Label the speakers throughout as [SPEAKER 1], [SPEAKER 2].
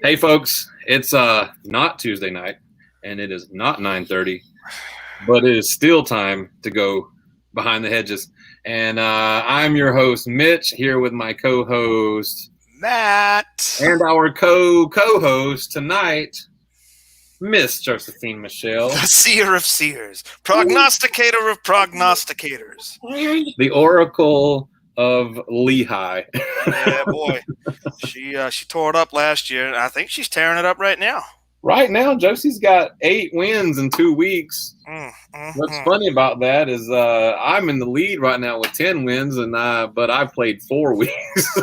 [SPEAKER 1] Hey folks, it's not Tuesday night and it is not 9:30, but it is still time to go behind the hedges. And I'm your host Mitch, here with my co-host
[SPEAKER 2] Matt
[SPEAKER 1] and our co-host tonight, Miss Josephine Michelle,
[SPEAKER 2] the seer of seers, prognosticator of prognosticators,
[SPEAKER 1] the Oracle of Lehigh.
[SPEAKER 2] Yeah, boy, she tore it up last year, and I think she's tearing it up right now.
[SPEAKER 1] Right now, Josie's got 8 wins in 2 weeks. What's funny about that is I'm in the lead right now with 10 wins, but I've played 4 weeks.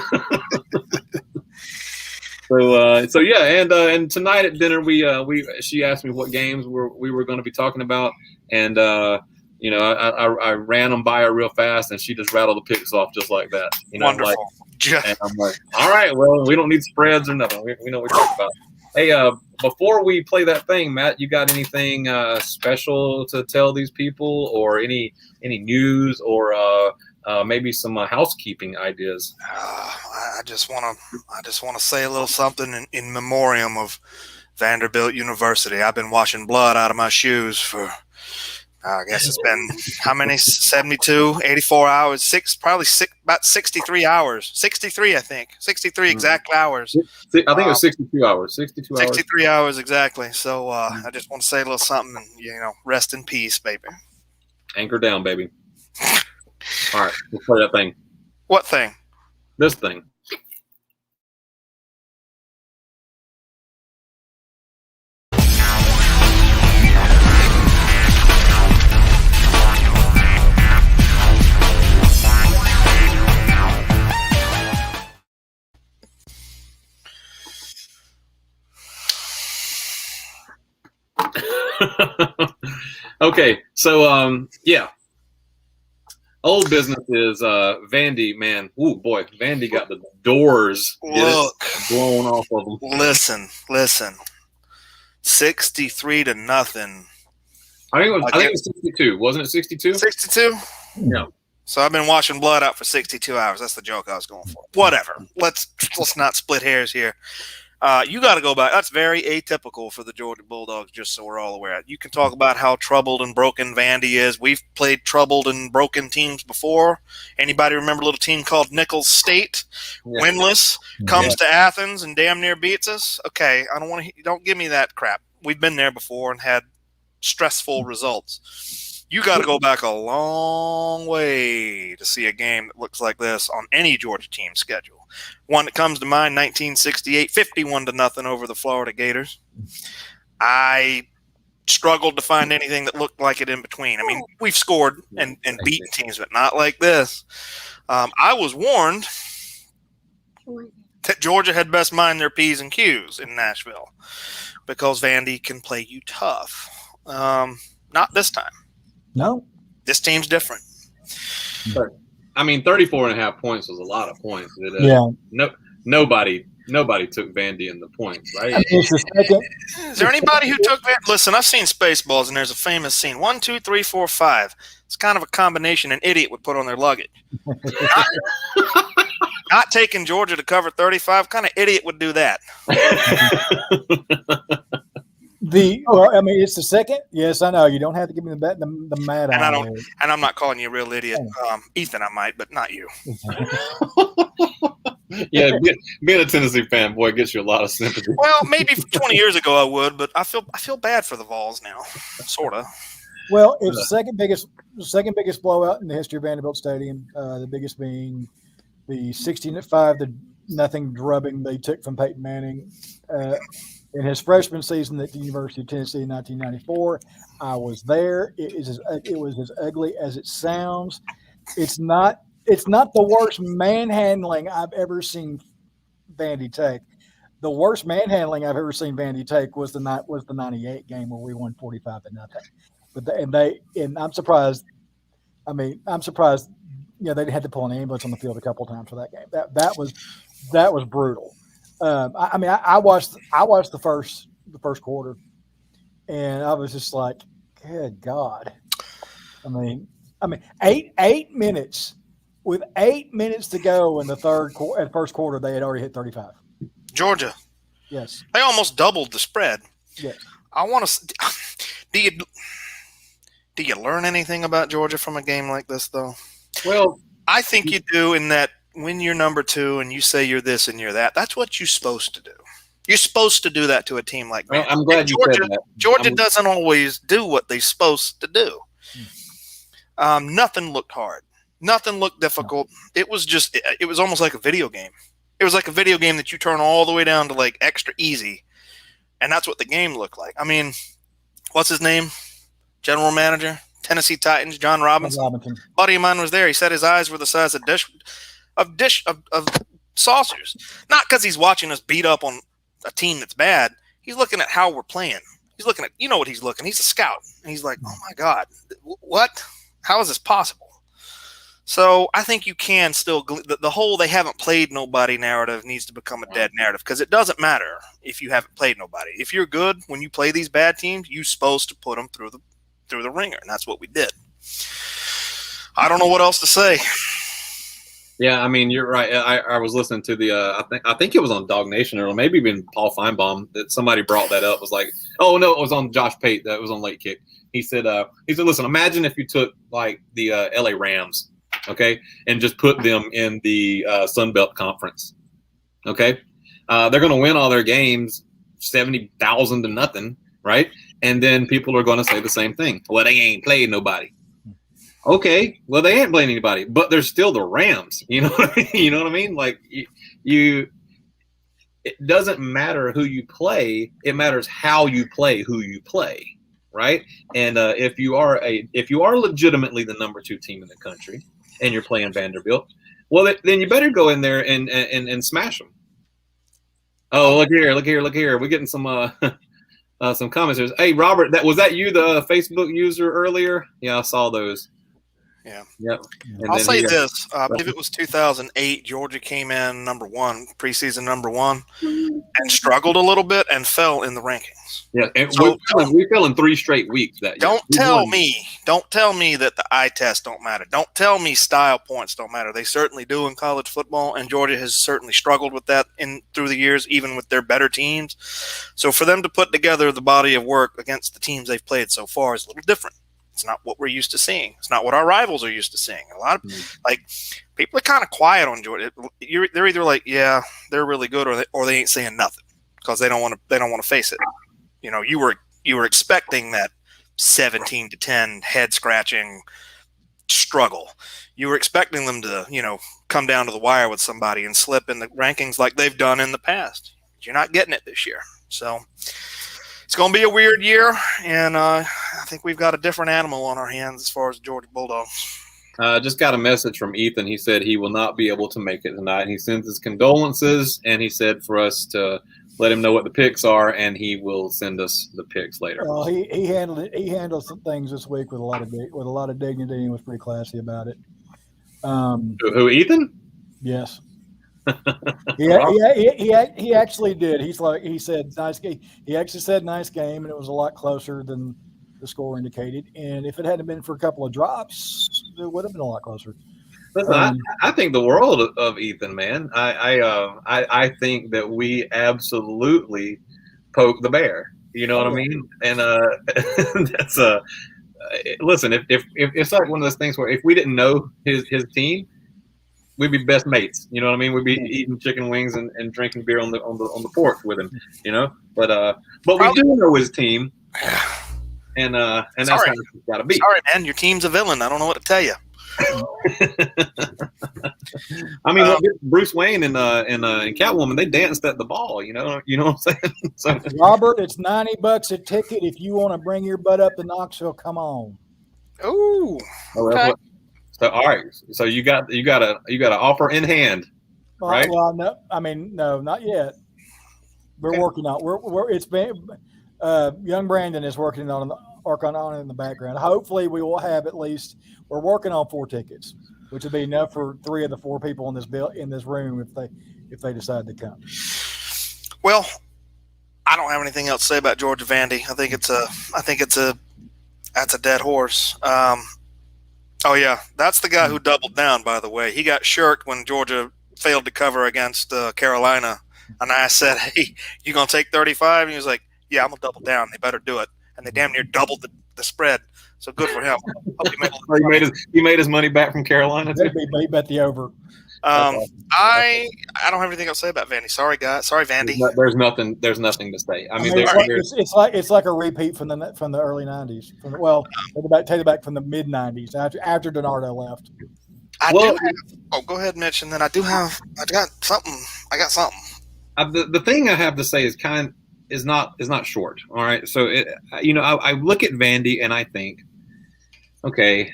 [SPEAKER 1] So yeah, and tonight at dinner she asked me what games we were going to be talking about, and I ran them by her real fast, and she just rattled the picks off just like that.
[SPEAKER 2] Wonderful.
[SPEAKER 1] And I'm like, all right, well, we don't need spreads or nothing. We know what we're talking about. Hey, before we play that thing, Matt, you got anything special to tell these people, or any news, or maybe some housekeeping ideas?
[SPEAKER 2] I just want to say a little something in memoriam of Vanderbilt University. I've been washing blood out of my shoes for, I guess it's been how many? 72, 84 hours, about 63 hours. 63, I think. 63 exact hours.
[SPEAKER 1] I think it was 62 hours.
[SPEAKER 2] 63 hours exactly. So I just want to say a little something, and rest in peace, baby.
[SPEAKER 1] Anchor down, baby. All right, let's play that thing.
[SPEAKER 2] What thing?
[SPEAKER 1] This thing. Okay, so yeah. Old business is Vandy, man. Ooh, boy, Vandy got the doors blown off of them.
[SPEAKER 2] Listen. 63-0.
[SPEAKER 1] I think it was 62. Wasn't it 62?
[SPEAKER 2] 62?
[SPEAKER 1] Yeah.
[SPEAKER 2] So I've been washing blood out for 62 hours. That's the joke I was going for. Whatever. Let's not split hairs here. You got to go back. That's very atypical for the Georgia Bulldogs, just so we're all aware. You can talk about how troubled and broken Vandy is. We've played troubled and broken teams before. Anybody remember a little team called Nicholls State? Yeah. Winless, comes to Athens and damn near beats us? Okay, don't give me that crap. We've been there before and had stressful results. You got to go back a long way to see a game that looks like this on any Georgia team schedule. One that comes to mind, 1968, 51-0 over the Florida Gators. I struggled to find anything that looked like it in between. I mean, we've scored and beaten teams, but not like this. I was warned that Georgia had best mind their P's and Q's in Nashville because Vandy can play you tough. Not this time.
[SPEAKER 3] No.
[SPEAKER 2] This team's different.
[SPEAKER 1] I mean, 34.5 points was a lot of points. Nobody took Vandy in the points, right?
[SPEAKER 2] Is there anybody who took Vandy? Listen, I've seen Spaceballs, and there's a famous scene. 1, 2, 3, 4, 5. It's kind of a combination an idiot would put on their luggage. Not taking Georgia to cover 35. Kind of idiot would do that.
[SPEAKER 3] It's the second. Yes, I know. You don't have to give me the mad eye.
[SPEAKER 2] And I'm not calling you a real idiot. Ethan, I might, but not you.
[SPEAKER 1] Yeah, being a Tennessee fan, boy, gets you a lot of sympathy.
[SPEAKER 2] Well, maybe 20 years ago I would, but I feel bad for the Vols now, sort of.
[SPEAKER 3] Well, it's the second biggest blowout in the history of Vanderbilt Stadium. The biggest being the 16-5 drubbing they took from Peyton Manning. In his freshman season at the University of Tennessee in 1994, I was there. It was as ugly as it sounds. It's not the worst manhandling I've ever seen Vandy take. The worst manhandling I've ever seen Vandy take was the 98 game where we won 45-0. And I'm surprised. I'm surprised. They had to pull an ambulance on the field a couple of times for that game. That was brutal. I watched the first quarter, and I was just like, good God. I mean, 8 minutes with 8 minutes to go in the first quarter, they had already hit 35.
[SPEAKER 2] Georgia.
[SPEAKER 3] Yes.
[SPEAKER 2] They almost doubled the spread.
[SPEAKER 3] Yes.
[SPEAKER 2] I want to. Do you learn anything about Georgia from a game like this, though?
[SPEAKER 1] Well,
[SPEAKER 2] I think you do, in that when you're number 2 and you say you're this and you're that, that's what you're supposed to do. You're supposed to do that to a team like
[SPEAKER 1] well,
[SPEAKER 2] that.
[SPEAKER 1] I'm glad you said that.
[SPEAKER 2] Georgia doesn't always do what they're supposed to do. Nothing looked hard. Nothing looked difficult. It was almost like a video game. It was like a video game that you turn all the way down to like extra easy. And that's what the game looked like. I mean, what's his name? General manager, Tennessee Titans, John Robinson. Buddy of mine was there. He said his eyes were the size of of saucers. Not because he's watching us beat up on a team that's bad. He's looking at how we're playing. He's looking at, what he's looking. He's a scout. And he's like, oh my God, what? How is this possible? So I think you can still, the whole they haven't played nobody narrative needs to become a dead narrative, because it doesn't matter if you haven't played nobody. If you're good when you play these bad teams, you're supposed to put them through the ringer, and that's what we did. I don't know what else to say.
[SPEAKER 1] Yeah, I mean, you're right. I was listening to the I think it was on Dog Nation, or maybe even Paul Feinbaum, that somebody brought that up. Was like, oh no, it was on Josh Pate. That was on Late Kick. He said, listen, imagine if you took like the LA Rams, okay, and just put them in the Sun Belt Conference, okay. They're going to win all their games 70,000 to nothing, right? And then people are going to say the same thing. Well, they ain't played nobody. Okay, well, they ain't playing anybody, but they're still the Rams. You know what I mean? You know what I mean? Like it doesn't matter who you play; it matters how you play who you play, right? And if you are legitimately the number 2 team in the country and you're playing Vanderbilt, well, then you better go in there and smash them. Oh, look here! We're getting some comments. Hey, Robert, was that you, the Facebook user earlier? Yeah, I saw those.
[SPEAKER 2] Yeah.
[SPEAKER 1] Yep.
[SPEAKER 2] I'll say this. I believe it was 2008. Georgia came in number 1, preseason number 1, and struggled a little bit and fell in the rankings.
[SPEAKER 1] Yeah, and
[SPEAKER 2] So
[SPEAKER 1] we fell in 3 straight weeks that year.
[SPEAKER 2] Don't tell me that the eye test don't matter. Don't tell me style points don't matter. They certainly do in college football, and Georgia has certainly struggled with that through the years, even with their better teams. So for them to put together the body of work against the teams they've played so far is a little different. It's not what we're used to seeing. It's not what our rivals are used to seeing. A lot of people are kind of quiet on Georgia. They're either like, yeah, they're really good, or they ain't saying nothing because they don't want to face it. You were expecting that 17-10 head scratching struggle. You were expecting them to come down to the wire with somebody and slip in the rankings like they've done in the past. You're not getting it this year, so. It's going to be a weird year, and I think we've got a different animal on our hands as far as the Georgia Bulldogs.
[SPEAKER 1] Just got a message from Ethan. He said he will not be able to make it tonight. He sends his condolences, and he said for us to let him know what the picks are, and he will send us the picks later.
[SPEAKER 3] He handled it. He handled some things this week with a lot of dignity, and was pretty classy about it.
[SPEAKER 1] Who, Ethan?
[SPEAKER 3] Yes. He actually did. He said nice game. He actually said nice game, and it was a lot closer than the score indicated. And if it hadn't been for a couple of drops, it would have been a lot closer.
[SPEAKER 1] Listen, I think the world of Ethan, man. I think that we absolutely poke the bear. You know what I mean? And that's listen. If it's like one of those things where if we didn't know his team, we'd be best mates. You know what I mean? We'd be eating chicken wings and drinking beer on the porch with him. But we do know his team, and that's how it's got to be.
[SPEAKER 2] Sorry, man, your team's a villain. I don't know what to tell you.
[SPEAKER 1] I mean, look, Bruce Wayne and Catwoman, they danced at the ball. You know what I'm saying? So,
[SPEAKER 3] Robert, it's $90 a ticket if you want to bring your butt up to Knoxville. Come on.
[SPEAKER 2] Ooh. Okay.
[SPEAKER 1] So all right, so you got an offer in hand, right?
[SPEAKER 3] Well, no, not yet. We're working on. It's been young Brandon is working on it in the background. Hopefully, we will have at least. We're working on 4 tickets, which would be enough for 3 of the 4 people in this room if they decide to come.
[SPEAKER 2] Well, I don't have anything else to say about Georgia Vandy. I think that's a dead horse. Oh, yeah. That's the guy who doubled down, by the way. He got shirked when Georgia failed to cover against Carolina And I said, "Hey, you gonna take 35?" And he was like, "Yeah, I'm gonna double down. They better do it." And they damn near doubled the spread. So good for him. Hope he made a
[SPEAKER 1] So he made his money back from Carolina too.
[SPEAKER 3] He bet the over.
[SPEAKER 2] I don't have anything else to say about Vandy. Sorry, guys. Sorry, Vandy.
[SPEAKER 1] There's nothing to say. I mean,
[SPEAKER 3] it's like a repeat from the early '90s. Take it back from the mid '90s after DiNardo left.
[SPEAKER 2] Go ahead, Mitch, and then I got something.
[SPEAKER 1] The thing I have to say is not short. All right, so I look at Vandy and I think, okay,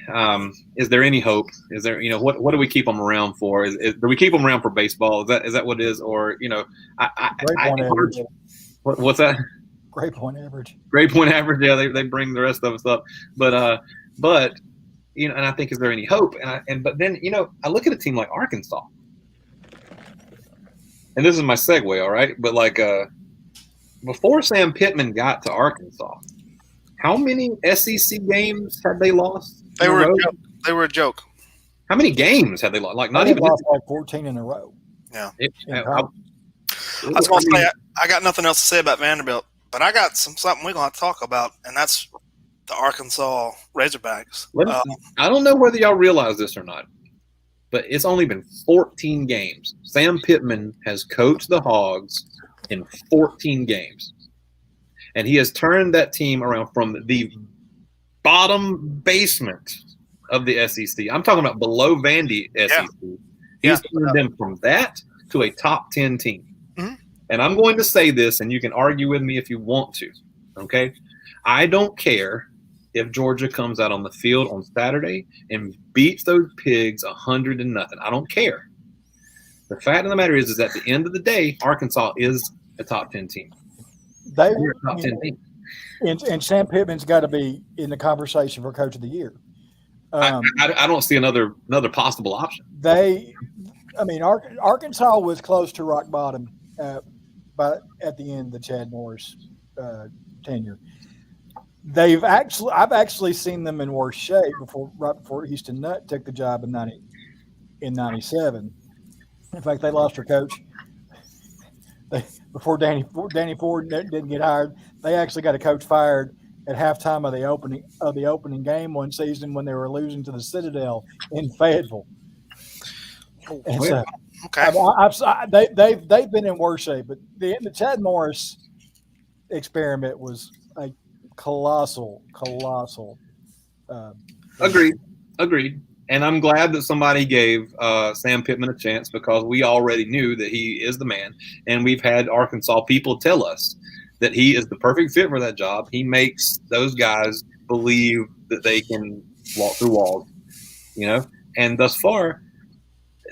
[SPEAKER 1] is there any hope? Is there what do we keep them around for? Do we keep them around for baseball? Is that what it is? Or what's that?
[SPEAKER 3] Great point average.
[SPEAKER 1] Great point average. Yeah, they bring the rest of us up, but and I think, is there any hope? But then I look at a team like Arkansas, and this is my segue, all right? But before Sam Pittman got to Arkansas, how many SEC games had they lost?
[SPEAKER 2] They were a joke.
[SPEAKER 1] How many games had they lost?
[SPEAKER 3] They lost 14 in a row.
[SPEAKER 2] Yeah. I was going to say, I got nothing else to say about Vanderbilt, but I got something we're going to talk about, and that's the Arkansas Razorbacks.
[SPEAKER 1] I don't know whether y'all realize this or not, but it's only been 14 games. Sam Pittman has coached the Hogs in 14 games. And he has turned that team around from the bottom basement of the SEC. I'm talking about below Vandy SEC. He's turned them from that to a top 10 team. Mm-hmm. And I'm going to say this, and you can argue with me if you want to, okay? I don't care if Georgia comes out on the field on Saturday and beats those pigs 100-0. I don't care. The fact of the matter is at the end of the day, Arkansas is a top 10 team.
[SPEAKER 3] They're a top 10 team. And Sam Pittman's got to be in the conversation for Coach of the Year.
[SPEAKER 1] I don't see another possible option.
[SPEAKER 3] Arkansas was close to rock bottom at the end of the Chad Morris tenure. I've actually seen them in worse shape right before Houston Nutt took the job in '97. In fact, they lost their coach. Before Danny Ford didn't get hired, they actually got a coach fired at halftime of the opening game one season when they were losing to the Citadel in Fayetteville. And so, okay, they've been in worse shape, but the Chad Morris experiment was a colossal.
[SPEAKER 1] Agreed. And I'm glad that somebody gave Sam Pittman a chance, because we already knew that he is the man. And we've had Arkansas people tell us that he is the perfect fit for that job. He makes those guys believe that they can walk through walls, And thus far,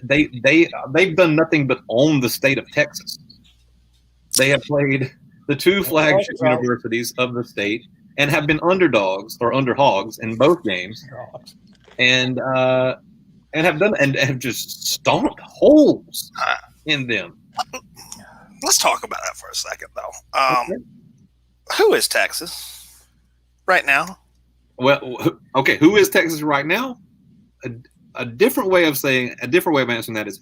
[SPEAKER 1] they've done nothing but own the state of Texas. They have played the two flagship universities of the state and have been underdogs or underhogs in both games. And have just stomped holes in them.
[SPEAKER 2] Let's talk about that for a second, though. Who is Texas right now?
[SPEAKER 1] Well, okay, who is Texas right now? A different way of answering that is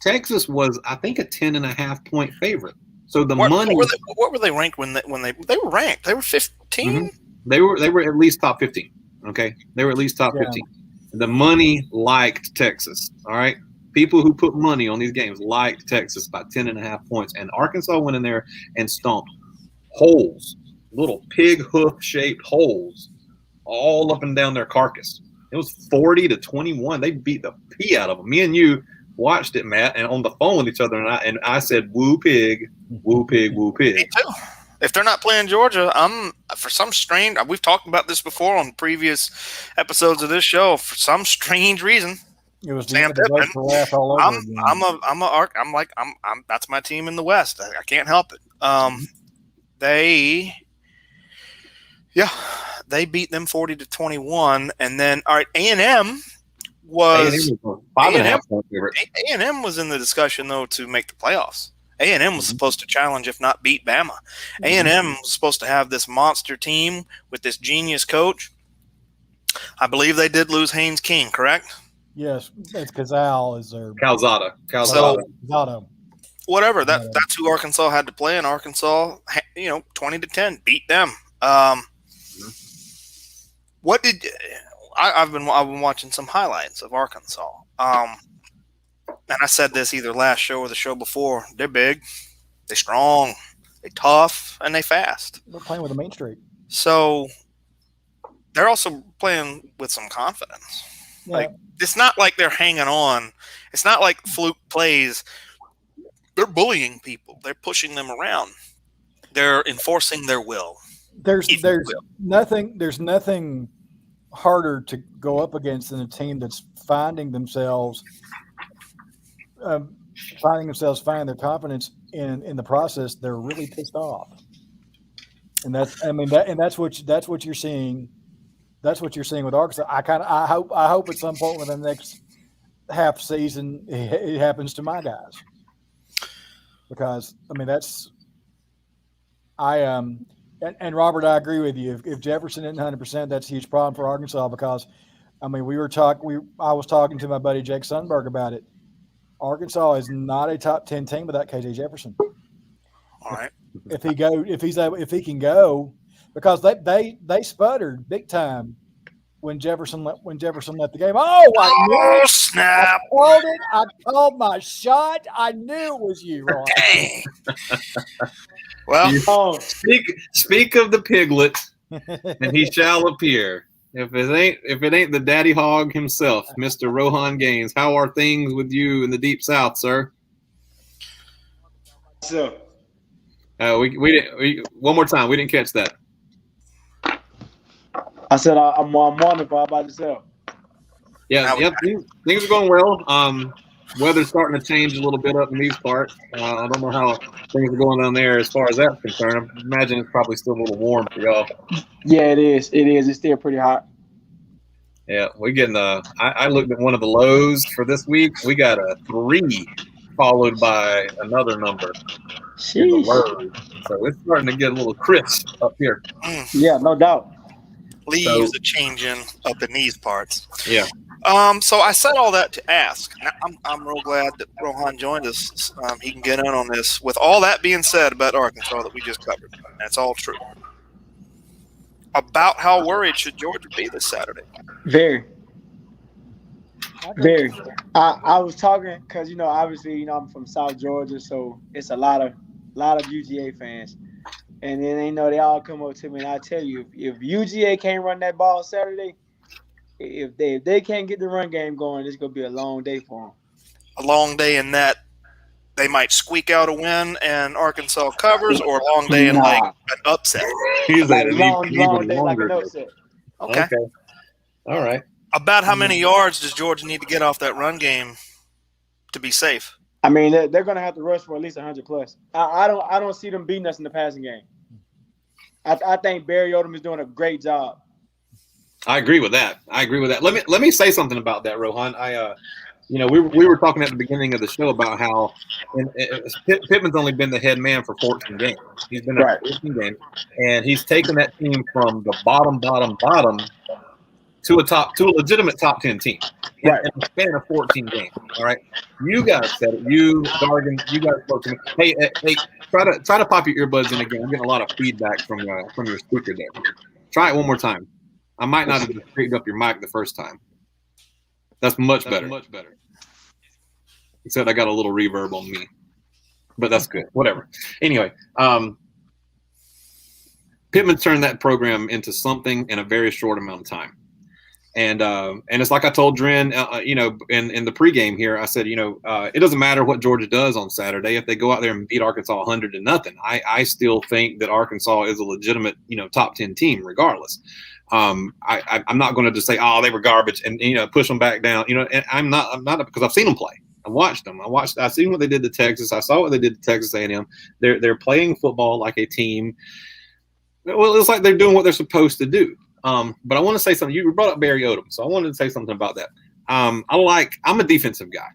[SPEAKER 1] Texas was, I think, a 10.5 point favorite. So money.
[SPEAKER 2] What were they ranked when they were ranked? They were 15.
[SPEAKER 1] Mm-hmm. They were at least top 15. Okay, they were at least top 15. The money liked Texas. All right. People who put money on these games liked Texas by 10.5 points. And Arkansas went in there and stomped holes, little pig hoof shaped holes all up and down their carcass. It was 40-21. They beat the pee out of them. Me and you watched it, Matt, and on the phone with each other. And I said, woo pig, woo pig, woo pig.
[SPEAKER 2] Me too. If they're not playing Georgia, for some strange – we've talked about this before on previous episodes of this show. For some strange reason,
[SPEAKER 3] it was Sam Pittman.
[SPEAKER 2] That's my team in the West. I can't help it. They beat them 40-21, and then A&M was 5.5 point favorite. A&M was in the discussion though to make the playoffs. A&M was supposed to challenge, if not beat, Bama. A&M was supposed to have this monster team with this genius coach. I believe they did lose Haynes King, correct?
[SPEAKER 3] Yes, it's Calzada is their
[SPEAKER 1] Calzada.
[SPEAKER 2] So, whatever. That's who Arkansas had to play, and Arkansas, 20-10, beat them. What did I've been watching some highlights of Arkansas. And I said this either last show or the show before. They're big, they're strong, they're tough, and they fast.
[SPEAKER 3] They're playing with a Main Street.
[SPEAKER 2] So they're also playing with some confidence.
[SPEAKER 3] Yeah.
[SPEAKER 2] Like, it's not like they're hanging on. It's not like fluke plays. They're bullying people. They're pushing them around. They're enforcing their will.
[SPEAKER 3] There's nothing harder to go up against than a team that's finding themselves finding their confidence in the process. They're really pissed off, and that's what you're seeing. That's what you're seeing with Arkansas. I hope at some point within the next half season it happens to my guys, because and Robert, I agree with you. If Jefferson isn't 100%, that's a huge problem for Arkansas, because I was talking to my buddy Jake Sundberg about it. Arkansas is not a top 10 team without KJ Jefferson.
[SPEAKER 2] All right.
[SPEAKER 3] If he can go, because they sputtered big time when Jefferson left the game. Oh,
[SPEAKER 2] snap!
[SPEAKER 3] I called it. I called my shot. I knew it was you, Ron.
[SPEAKER 2] Dang. Well,
[SPEAKER 1] speak of the piglet, and he shall appear. If it ain't the daddy hog himself, Mr. Rohan Gaines, how are things with you in the deep south, sir?
[SPEAKER 4] So,
[SPEAKER 1] we didn't. One more time, we didn't catch that.
[SPEAKER 4] I said I'm wonderful. How about yourself?
[SPEAKER 1] Yeah, things are going well. Weather's starting to change a little bit up in these parts. I don't know how things are going down there as far as that's concerned. I imagine it's probably still a little warm for y'all.
[SPEAKER 4] Yeah, it is. It's still pretty hot.
[SPEAKER 1] Yeah, we're getting I looked at one of the lows for this week. We got a 3 followed by another number. In the lows. So it's starting to get a little crisp up here.
[SPEAKER 4] Yeah, no doubt.
[SPEAKER 2] Leaves are changing up in these parts.
[SPEAKER 1] Yeah.
[SPEAKER 2] So I said all that to ask. Now, I'm real glad that Rohan joined us. He can get in on this. With all that being said about Arkansas that we just covered, that's all true. About how worried should Georgia be this Saturday?
[SPEAKER 4] Very. Very. I was talking because obviously I'm from South Georgia, so it's a lot of UGA fans, and then they all come up to me, and I tell you, if UGA can't run that ball Saturday. If they can't get the run game going, it's going to be a long day for them.
[SPEAKER 2] A long day in that they might squeak out a win and Arkansas covers, or a long day in like an upset.
[SPEAKER 1] He's
[SPEAKER 4] like a long day like an upset.
[SPEAKER 2] Okay.
[SPEAKER 1] All right.
[SPEAKER 2] About how many yards does Georgia need to get off that run game to be safe?
[SPEAKER 4] I mean, they're going to have to rush for at least 100 plus. I don't see them beating us in the passing game. I think Barry Odom is doing a great job.
[SPEAKER 1] I agree with that. Let me say something about that, Rohan. We were talking at the beginning of the show about how Pittman's only been the head man for 14 games. He's been at 14 games, and he's taken that team from the bottom to a legitimate top 10 team in a span of 14 games. All right, you guys said it. You, Dargan, you guys spoke to me. Hey, try to pop your earbuds in again. I'm getting a lot of feedback from your speaker there. Try it one more time. I might not have straightened up your mic the first time. That's much better. Except I got a little reverb on me. But that's good. Whatever. Anyway, Pittman turned that program into something in a very short amount of time. And it's like I told Dren, in the pregame here, I said, it doesn't matter what Georgia does on Saturday. If they go out there and beat Arkansas 100-0, I still think that Arkansas is a legitimate, top 10 team regardless. I'm not going to just say, they were garbage and push them back down. And I'm not because I've seen them play. I watched them. I've seen what they did to Texas. I saw what they did to Texas A&M. They're playing football like a team. Well, it's like they're doing what they're supposed to do. But I want to say something. You brought up Barry Odom, so I wanted to say something about that. I'm a defensive guy.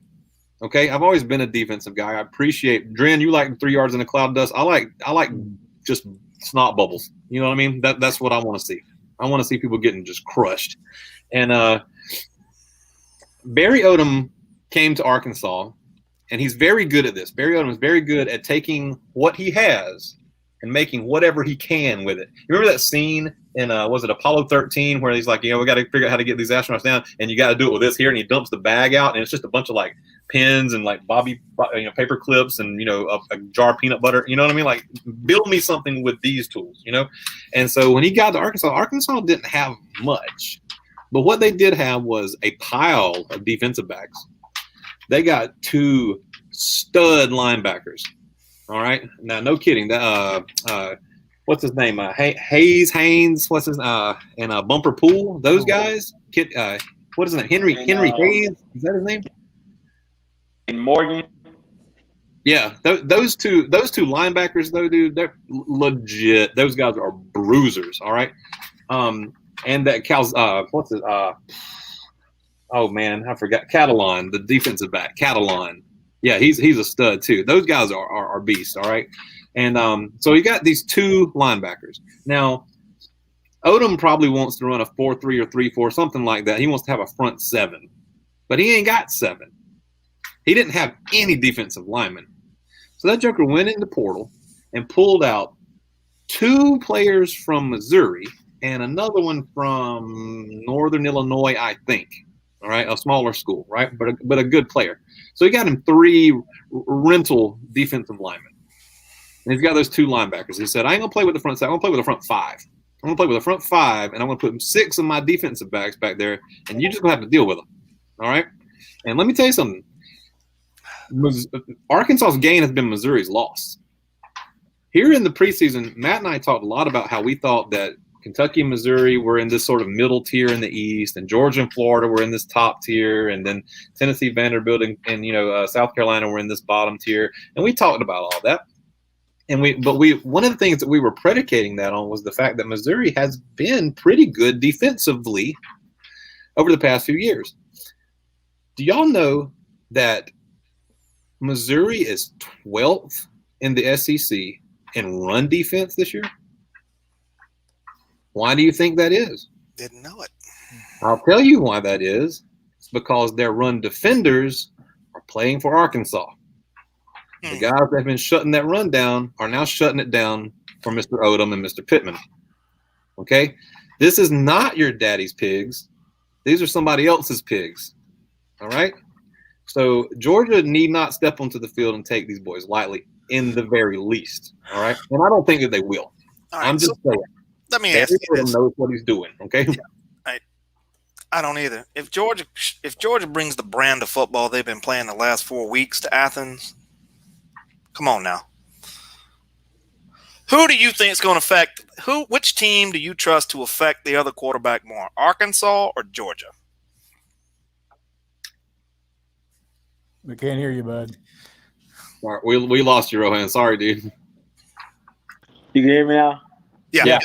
[SPEAKER 1] Okay, I've always been a defensive guy. I appreciate Dren. You like 3 yards in a cloud of dust. I like just snot bubbles. You know what I mean? That's what I want to see. I want to see people getting just crushed. And Barry Odom came to Arkansas and he's very good at this. Barry Odom is very good at taking what he has and making whatever he can with it. You remember that scene in was it Apollo 13 where he's like, we got to figure out how to get these astronauts down, and you got to do it with this here, and he dumps the bag out, and it's just a bunch of like pins and like paper clips and a jar of peanut butter. You know what I mean? Like, build me something with these tools. And so when he got to Arkansas didn't have much, but what they did have was a pile of defensive backs. They got 2 stud linebackers. All right. Now, no kidding. What's his name? Haynes. What's his and Bumper Pool. Those guys. What is his name? Henry Hayes. Is that his name?
[SPEAKER 4] And Morgan.
[SPEAKER 1] Yeah, those two linebackers though, dude, they're legit. Those guys are bruisers. All right. And that what's it? Oh man, I forgot. Catalan, the defensive back. Catalan. Yeah, he's a stud too. Those guys are beasts. All right. And so you got these 2 linebackers. Now, Odom probably wants to run a 4-3 or 3-4, something like that. He wants to have a front 7, but he ain't got 7. He didn't have any defensive linemen. So that joker went in the portal and pulled out 2 players from Missouri and another one from Northern Illinois, I think. All right, a smaller school, right? But a good player. So he got him 3 rental defensive linemen. And he's got those 2 linebackers. He said, I ain't going to play with the front 7. I'm going to play with the front 5. I'm going to play with the front 5, and I'm going to put 6 of my defensive backs back there, and you're just going to have to deal with them. All right? And let me tell you something. Arkansas's gain has been Missouri's loss. Here in the preseason, Matt and I talked a lot about how we thought that Kentucky and Missouri were in this sort of middle tier in the East, and Georgia and Florida were in this top tier, and then Tennessee, Vanderbilt, and South Carolina were in this bottom tier. And we talked about all that. And one of the things that we were predicating that on was the fact that Missouri has been pretty good defensively over the past few years. Do y'all know that Missouri is 12th in the SEC in run defense this year? Why do you think that is?
[SPEAKER 2] Didn't know it.
[SPEAKER 1] I'll tell you why that is. It's because their run defenders are playing for Arkansas. The guys that have been shutting that run down are now shutting it down for Mr. Odom and Mr. Pittman. Okay? This is not your daddy's pigs. These are somebody else's pigs. All right? So Georgia need not step onto the field and take these boys lightly, in the very least. All right? And I don't think that they will.
[SPEAKER 2] Right,
[SPEAKER 1] I'm just saying.
[SPEAKER 2] Let me ask you this.
[SPEAKER 1] Knows what he's doing, okay?
[SPEAKER 2] Yeah, I don't either. If Georgia brings the brand of football they've been playing the last 4 weeks to Athens, come on now. Who do you think is going to affect – which team do you trust to affect the other quarterback more, Arkansas or Georgia?
[SPEAKER 3] We can't hear you, bud.
[SPEAKER 1] All right, we lost you, Rohan. Sorry, dude.
[SPEAKER 4] You can hear me now?
[SPEAKER 2] Yeah.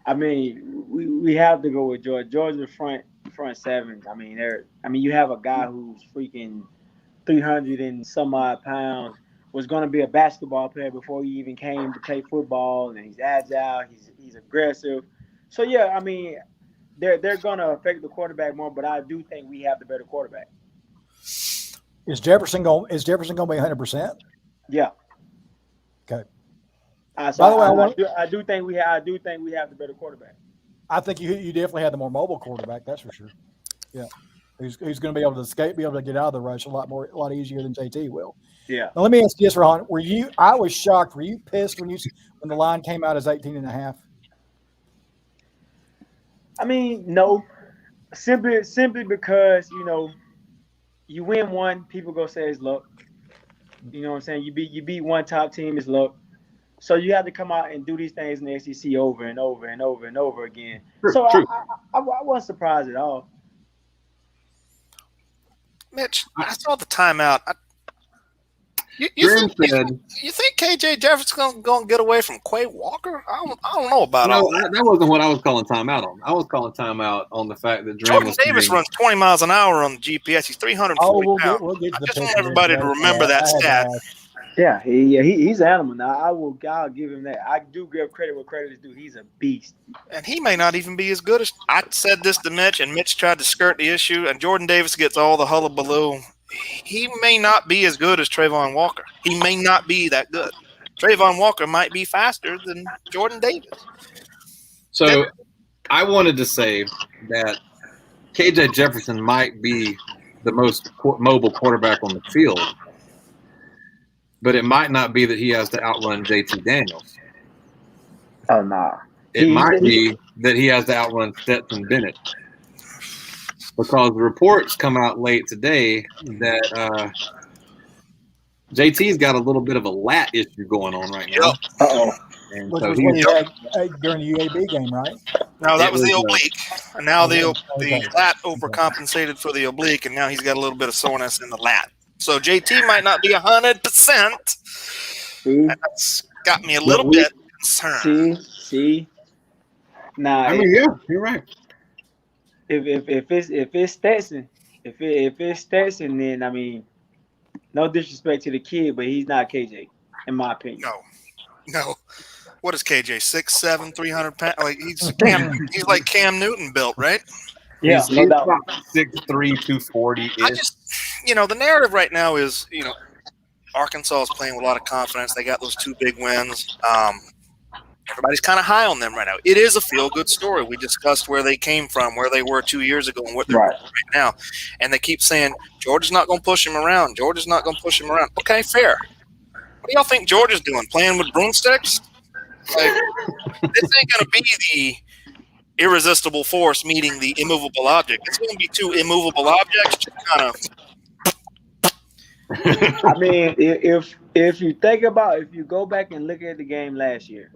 [SPEAKER 4] I mean, we have to go with Georgia. Georgia's front 7. I mean, you have a guy who's freaking 300 and some odd pounds, was going to be a basketball player before he even came to play football, and he's agile, he's aggressive. So yeah, I mean, they're going to affect the quarterback more, but I do think we have the better quarterback.
[SPEAKER 3] Is Jefferson going to be 100%?
[SPEAKER 4] Yeah.
[SPEAKER 3] Okay.
[SPEAKER 4] By the way, I do think we have the better quarterback.
[SPEAKER 3] I think you definitely have the more mobile quarterback. That's for sure. Yeah, who's going to be able to escape, be able to get out of the rush a lot easier than JT will.
[SPEAKER 4] Yeah.
[SPEAKER 3] Now let me ask you this, Ron. I was shocked. Were you pissed when the line came out as 18.5?
[SPEAKER 4] I mean, no. Simply because you win one, people go say it's luck. You know what I'm saying? You beat one top team, it's luck. So you have to come out and do these things in the SEC over and over and over and over again. So I wasn't surprised at all.
[SPEAKER 2] Mitch, I saw the timeout. You think KJ Jefferson's going to get away from Quay Walker? I don't know about all that.
[SPEAKER 1] That wasn't what I was calling timeout on. I was calling timeout on the fact that
[SPEAKER 2] Jordan Davis runs 20 miles an hour on the GPS. He's 340 pounds. I just want everybody to remember that stat.
[SPEAKER 4] Yeah, he's an animal. Now I'll give him that. I do give credit where credit is due. He's a beast,
[SPEAKER 2] and he may not even be as good as I said this to Mitch, and Mitch tried to skirt the issue. And Jordan Davis gets all the hullabaloo. he may not be as good as Trayvon Walker. He may not be that good. Trayvon Walker might be faster than Jordan Davis.
[SPEAKER 1] So I wanted to say that KJ Jefferson might be the most mobile quarterback on the field, but it might not be that he has to outrun JT Daniels.
[SPEAKER 4] Oh, nah.
[SPEAKER 1] It might be that he has to outrun Stetson Bennett. Because the reports come out late today that JT's got a little bit of a lat issue going on right now.
[SPEAKER 4] Uh-oh.
[SPEAKER 1] And
[SPEAKER 3] Which
[SPEAKER 1] so
[SPEAKER 3] was what he had during the UAB game, right?
[SPEAKER 2] No, that was the oblique. And now the
[SPEAKER 3] Okay.
[SPEAKER 2] lat overcompensated for the oblique, and now he's got a little bit of soreness in the lat. So JT might not be 100%. And that's got me a little bit concerned.
[SPEAKER 4] See. Nah,
[SPEAKER 1] I mean, yeah, you're right.
[SPEAKER 4] if it's Stetson, if it's Stetson, then I mean, no disrespect to the kid, but he's not KJ, in my opinion.
[SPEAKER 2] No. What is KJ? 6'7", 300 pounds? Like he's like Cam Newton built, right?
[SPEAKER 4] Yeah,
[SPEAKER 1] He's
[SPEAKER 4] no doubt.
[SPEAKER 1] about 6'3", 240
[SPEAKER 2] I
[SPEAKER 1] ish.
[SPEAKER 2] just, the narrative right now is, Arkansas is playing with a lot of confidence. They got those 2 big wins. Everybody's kind of high on them right now. It is a feel-good story. We discussed where they came from, where they were 2 years ago, and what they're doing right now. And they keep saying, Georgia's not going to push him around. Georgia's not going to push him around. Okay, fair. What do y'all think Georgia's doing? Playing with broomsticks? Like, this ain't going to be the irresistible force meeting the immovable object. It's going to be 2 immovable objects just kind of.
[SPEAKER 4] I mean, if you think about, if you go back and look at the game last year,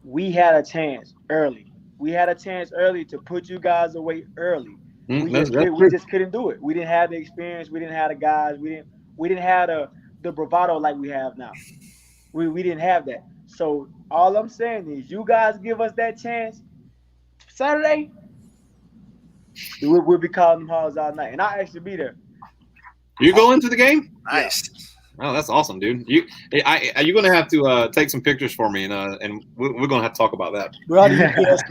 [SPEAKER 4] we had a chance early. We had a chance early to put you guys away early. We just couldn't do it. We didn't have the experience. We didn't have the guys. We didn't have the bravado like we have now. We didn't have that. So all I'm saying is, you guys give us that chance Saturday, we'll be calling them halls all night, and I'll actually be there.
[SPEAKER 1] You go into the game?
[SPEAKER 2] Nice.
[SPEAKER 1] Oh, that's awesome, dude. You're going to have to take some pictures for me, and we're going to have to talk about that.
[SPEAKER 3] Well, you get us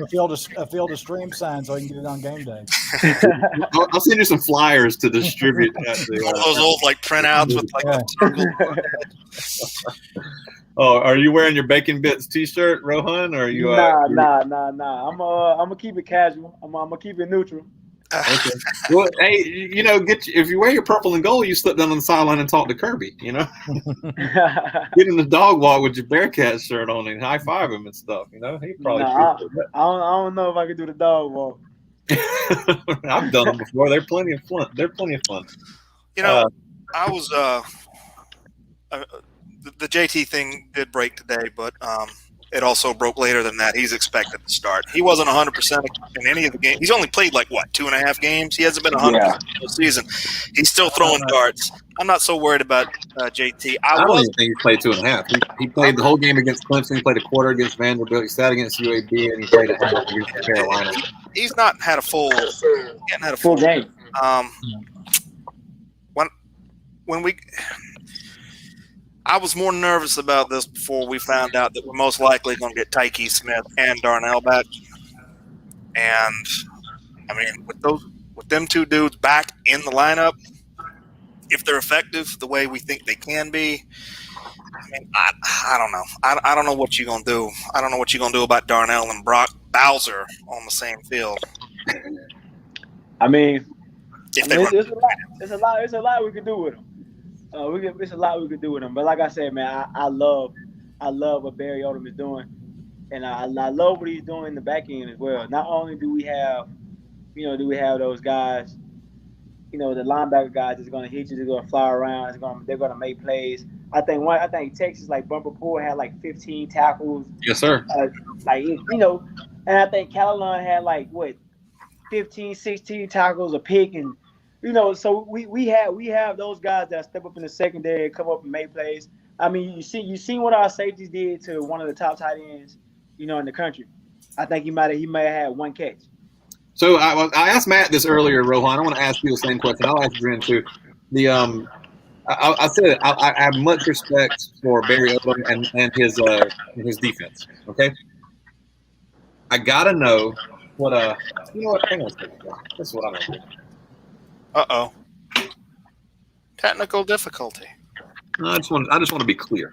[SPEAKER 3] a field of stream sign so I can get it on game day.
[SPEAKER 1] I'll send you some flyers to distribute.
[SPEAKER 2] All those old printouts with
[SPEAKER 1] Oh, are you wearing your Bacon Bits T-shirt, Rohan? Or are you?
[SPEAKER 4] Nah. I'm gonna keep it casual. I'm gonna keep it neutral.
[SPEAKER 1] Okay. Well, hey, if you wear your purple and gold, you slip down on the sideline and talk to Kirby. Get in the dog walk with your Bearcat shirt on and high five him and stuff. He probably.
[SPEAKER 4] I don't know if I can do the dog walk.
[SPEAKER 1] I've done them before. They're plenty of fun.
[SPEAKER 2] I was the JT thing did break today, but it also broke later than that. He's expected to start. He wasn't 100% in any of the games. He's only played 2.5 games. He hasn't been 100% this season. He's still throwing darts. I'm not so worried about JT.
[SPEAKER 1] I don't even think he played 2.5. He played the whole game against Clemson. He played a quarter against Vanderbilt. He sat against UAB, and he played a half against Carolina.
[SPEAKER 2] He's not had a full
[SPEAKER 4] game.
[SPEAKER 2] I was more nervous about this before we found out that we're most likely going to get Tyke Smith and Darnell back. And I mean, with them 2 dudes back in the lineup, if they're effective the way we think they can be, I mean, I don't know. I don't know what you're going to do. I don't know what you're going to do about Darnell and Brock Bowser on the same field.
[SPEAKER 4] I mean,
[SPEAKER 2] there's
[SPEAKER 4] a lot we could do with them. It's a lot we could do with him, but like I said, man, I love what Barry Odom is doing, and I love what he's doing in the back end as well. Not only do we have those guys, the linebacker guys that's going to hit you, they're going to fly around, they're going to make plays. I think Texas Bumper Pool had 15 tackles.
[SPEAKER 1] Yes, sir.
[SPEAKER 4] And I think Caroline had 15, 16 tackles, a pick, and. So we have those guys that step up in the secondary and come up and make plays. I mean, you seen what our safeties did to one of the top tight ends, in the country. I think he might have had 1 catch.
[SPEAKER 1] So I asked Matt this earlier, Rohan. I want to ask you the same question. I'll ask Dren too. I said I have much respect for Barry Odom and his defense. Okay, I gotta know what Hang on a second. This is what I'm gonna do.
[SPEAKER 2] Uh-oh. Technical difficulty.
[SPEAKER 1] I just want to be clear.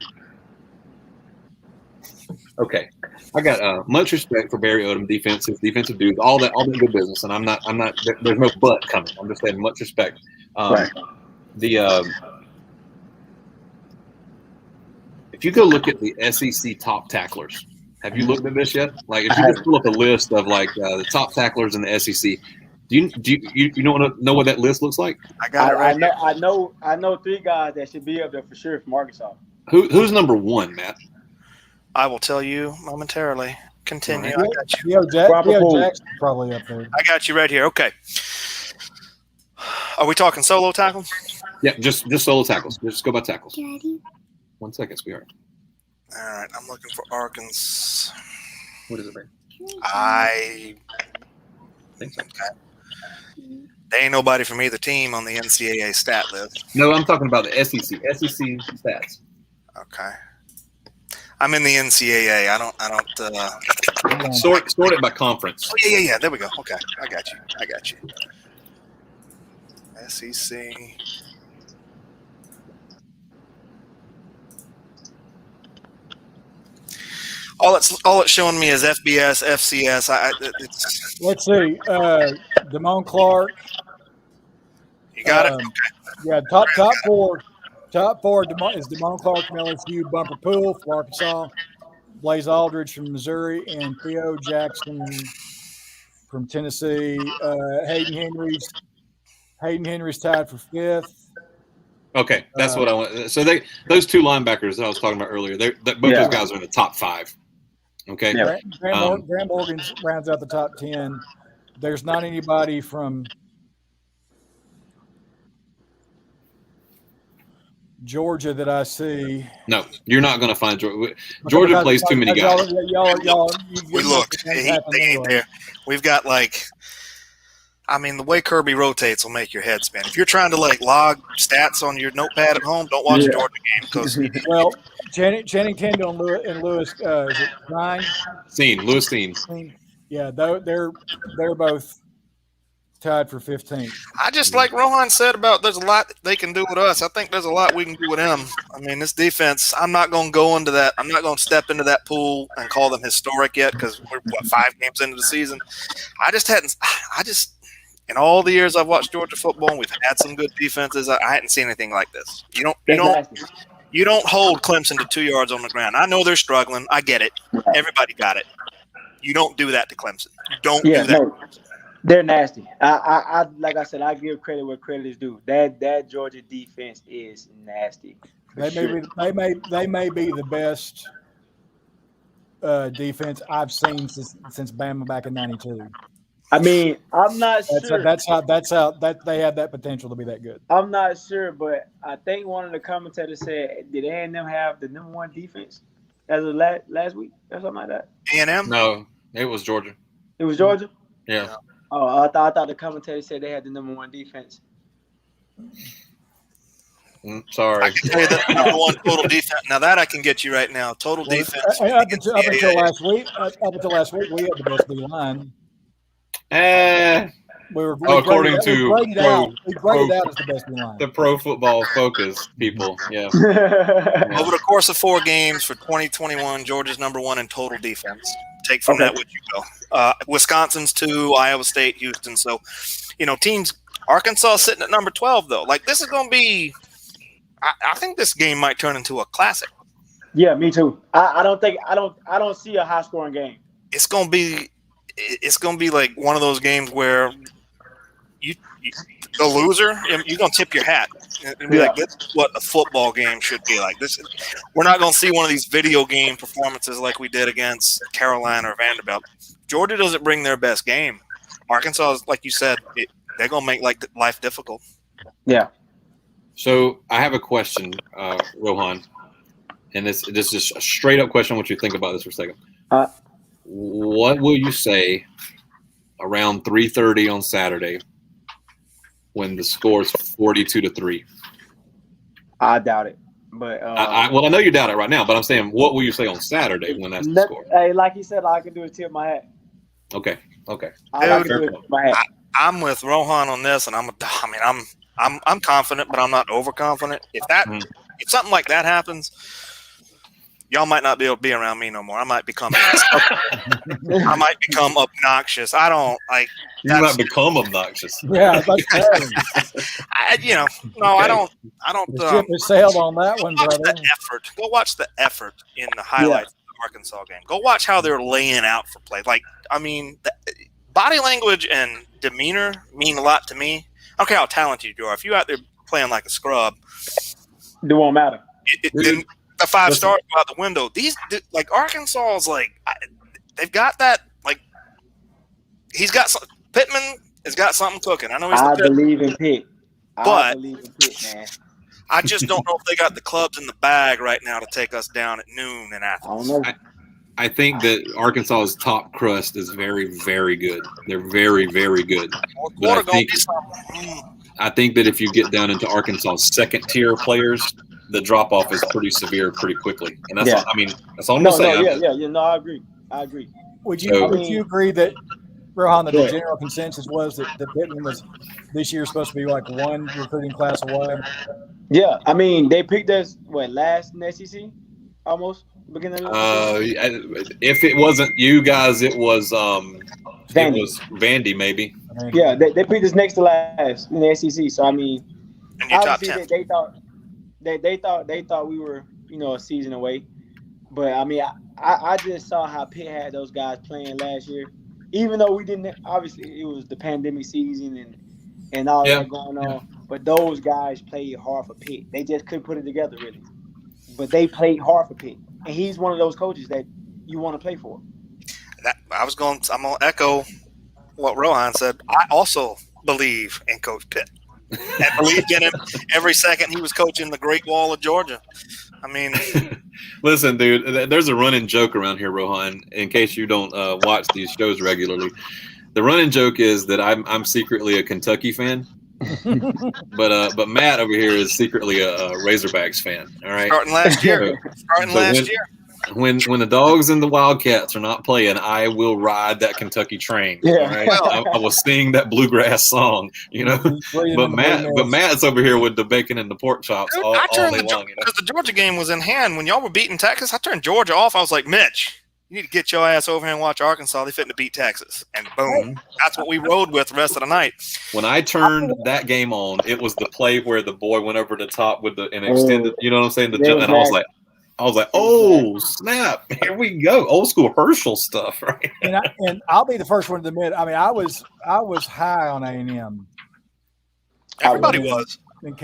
[SPEAKER 1] Okay, I got much respect for Barry Odom, defensive dudes, all that good business, and I'm not. There's no but coming. I'm just saying much respect.
[SPEAKER 4] Right.
[SPEAKER 1] If you go look at the SEC top tacklers, have you looked at this yet? Like, if you just pull up a list of like the top tacklers in the SEC, do you know what that list looks like?
[SPEAKER 2] I got it right here.
[SPEAKER 4] I know 3 guys that should be up there for sure from Arkansas.
[SPEAKER 1] Who's number 1, Matt?
[SPEAKER 2] I will tell you momentarily. Continue.
[SPEAKER 3] Right.
[SPEAKER 2] I got you.
[SPEAKER 3] Theo Jackson probably up there.
[SPEAKER 2] I got you right here. Okay. Are we talking solo tackles?
[SPEAKER 1] Yeah, just solo tackles. Just go by tackles. 1 second, sweetheart.
[SPEAKER 2] All right. I'm looking for Arkansas.
[SPEAKER 1] What is it, babe?
[SPEAKER 2] I
[SPEAKER 1] think so.
[SPEAKER 2] Okay. There ain't nobody from either team on the NCAA stat list.
[SPEAKER 1] No, I'm talking about the SEC. SEC stats.
[SPEAKER 2] Okay. I'm in the NCAA. I don't.
[SPEAKER 1] Sort it by conference.
[SPEAKER 2] Oh, yeah. There we go. Okay, I got you. SEC. All it's showing me is FBS, FCS.
[SPEAKER 3] Let's see. Damone Clark.
[SPEAKER 2] You got it. Okay.
[SPEAKER 3] Yeah, top 4. Top 4 is Damone Clark from LSU, Bumper Poole from Arkansas, Blaze Aldridge from Missouri, and Theo Jackson from Tennessee. Hayden Henry's tied for 5th.
[SPEAKER 1] Okay, that's what I want. So those 2 linebackers that I was talking about earlier, both those guys are in the top 5. Okay.
[SPEAKER 4] Yeah.
[SPEAKER 3] Graham Morgan rounds out the top 10. There's not anybody from Georgia that I see.
[SPEAKER 1] No, you're not going to find Georgia. Georgia plays too many guys.
[SPEAKER 2] We looked. They ain't there. We've got the way Kirby rotates will make your head spin. If you're trying to log stats on your notepad at home, don't watch the Georgia game because.
[SPEAKER 3] Well, Channing Tindall and Lewis is it 9?
[SPEAKER 1] Lewis Steen.
[SPEAKER 3] Yeah, they're both tied for 15.
[SPEAKER 2] I just like Rohan said about there's a lot they can do with us. I think there's a lot we can do with them. I mean, this defense, I'm not going to go into that. I'm not going to step into that pool and call them historic yet because we're, 5 games into the season. In all the years I've watched Georgia football, and we've had some good defenses. I hadn't seen anything like this. You don't hold Clemson to 2 yards on the ground. I know they're struggling. I get it. Everybody got it. You don't do that to Clemson. You don't do that.
[SPEAKER 4] No. They're nasty. I like I said, I give credit where credit is due. That Georgia defense is nasty.
[SPEAKER 3] They may be the best defense I've seen since Bama back in '92.
[SPEAKER 4] I mean, I'm not sure.
[SPEAKER 3] That's how they have that potential to be that good.
[SPEAKER 4] I'm not sure, but I think one of the commentators said, did A&M have the number 1 defense as of last week or something like that?
[SPEAKER 2] A&M?
[SPEAKER 1] No, it was Georgia.
[SPEAKER 4] It was Georgia?
[SPEAKER 1] Yeah.
[SPEAKER 4] Oh, I thought the commentator said they had the number 1 defense.
[SPEAKER 1] Sorry.
[SPEAKER 2] I can tell you that number 1 total defense. Now that I can get you right now. Total defense.
[SPEAKER 3] Up until last week, we had the best D line.
[SPEAKER 1] According to
[SPEAKER 3] we graded out as the best line.
[SPEAKER 1] The Pro Football Focus people, yeah.
[SPEAKER 2] Over the course of 4 games for 2021, Georgia's number 1 in total defense. Take from that what you go. Wisconsin's 2, Iowa State, Houston. So, teams. Arkansas sitting at number 12 though. This is going to be. I think this game might turn into a classic.
[SPEAKER 4] Yeah, me too. I don't see a high scoring game.
[SPEAKER 2] It's going to be like one of those games where the loser, you're going to tip your hat and be like, this is what a football game should be like. We're not going to see one of these video game performances like we did against Carolina or Vanderbilt. Georgia doesn't bring their best game. Arkansas is, like you said, they're going to make life difficult.
[SPEAKER 4] Yeah.
[SPEAKER 1] So I have a question, Rohan, and this is a straight up question. I want you to think about this for a second. What will you say around 3:30 on Saturday when the score is 42-3?
[SPEAKER 4] I doubt it, but
[SPEAKER 1] I know you doubt it right now, but I'm saying, what will you say on Saturday when that's the score?
[SPEAKER 4] Hey, like you said, all I can do is tip my hat.
[SPEAKER 1] Okay.
[SPEAKER 2] I'm with Rohan on this, and I'm confident, but I'm not overconfident. If something like that happens, y'all might not be able to be around me no more. I might become obnoxious. I don't like.
[SPEAKER 1] You might become obnoxious.
[SPEAKER 3] Yeah, that's
[SPEAKER 2] I don't.
[SPEAKER 3] the ship has sailed on that one,
[SPEAKER 2] Watch
[SPEAKER 3] brother.
[SPEAKER 2] the effort. Go watch the effort in the highlights of the Arkansas game. Go watch how they're laying out for play. Like, I mean, the body language and demeanor mean a lot to me. I don't care how talented you are. If you're out there playing like a scrub,
[SPEAKER 4] It won't matter.
[SPEAKER 2] Then the 5 stars go out the window. These like Arkansas is like they've got that like he's got some, Pittman has got something cooking. I know he's.
[SPEAKER 4] I believe in Pitt.
[SPEAKER 2] But
[SPEAKER 4] I believe in Pitt, man.
[SPEAKER 2] I just don't know if they got the clubs in the bag right now to take us down at noon in Athens.
[SPEAKER 4] I don't know.
[SPEAKER 1] I think that Arkansas's top crust is very, very good. They're very, very good. But I think that if you get down into Arkansas's second-tier players, the drop-off is pretty severe pretty quickly. And that's all, I mean, that's all I'm going to say.
[SPEAKER 4] No, I agree.
[SPEAKER 3] Would you agree that, Rohan, that the general consensus was that Pittman was this year supposed to be like one recruiting class away?
[SPEAKER 4] Yeah, I mean, they picked us, last in the SEC? Almost? Beginning of
[SPEAKER 1] if it wasn't you guys, it was Vandy. It was Vandy, maybe.
[SPEAKER 4] Yeah, they picked us next to last in the SEC. So I mean, obviously they thought we were a season away, but I mean I just saw how Pitt had those guys playing last year, even though we didn't. Obviously, it was the pandemic season and all that going on, but those guys played hard for Pitt. They just couldn't put it together really, but they played hard for Pitt. And he's one of those coaches that you want to play for.
[SPEAKER 2] I'm going to echo what Rohan said. I also believe in Coach Pitt. I believed in him every second he was coaching the Great Wall of Georgia. I mean,
[SPEAKER 1] listen, dude, there's a running joke around here, Rohan, in case you don't watch these shows regularly. The running joke is that I'm secretly a Kentucky fan. but Matt over here is secretly a Razorbacks fan. All right,
[SPEAKER 2] starting last year.
[SPEAKER 1] When the Dogs and the Wildcats are not playing, I will ride that Kentucky train.
[SPEAKER 4] Yeah,
[SPEAKER 1] all right? I will sing that bluegrass song. But Matt's over here with the bacon and the pork chops all day long.
[SPEAKER 2] Because the Georgia game was in hand when y'all were beating Texas. I turned Georgia off. I was like, Mitch, you need to get your ass over here and watch Arkansas. They fitting to beat Texas. And boom, that's what we rode with the rest of the night.
[SPEAKER 1] When I turned that game on, it was the play where the boy went over the top with and extended, you know what I'm saying? And I was like, oh, snap. Here we go. Old school Herschel stuff, right?
[SPEAKER 3] And I'll be the first one to admit, I mean, I was high on A&M.
[SPEAKER 2] Everybody was.
[SPEAKER 3] They were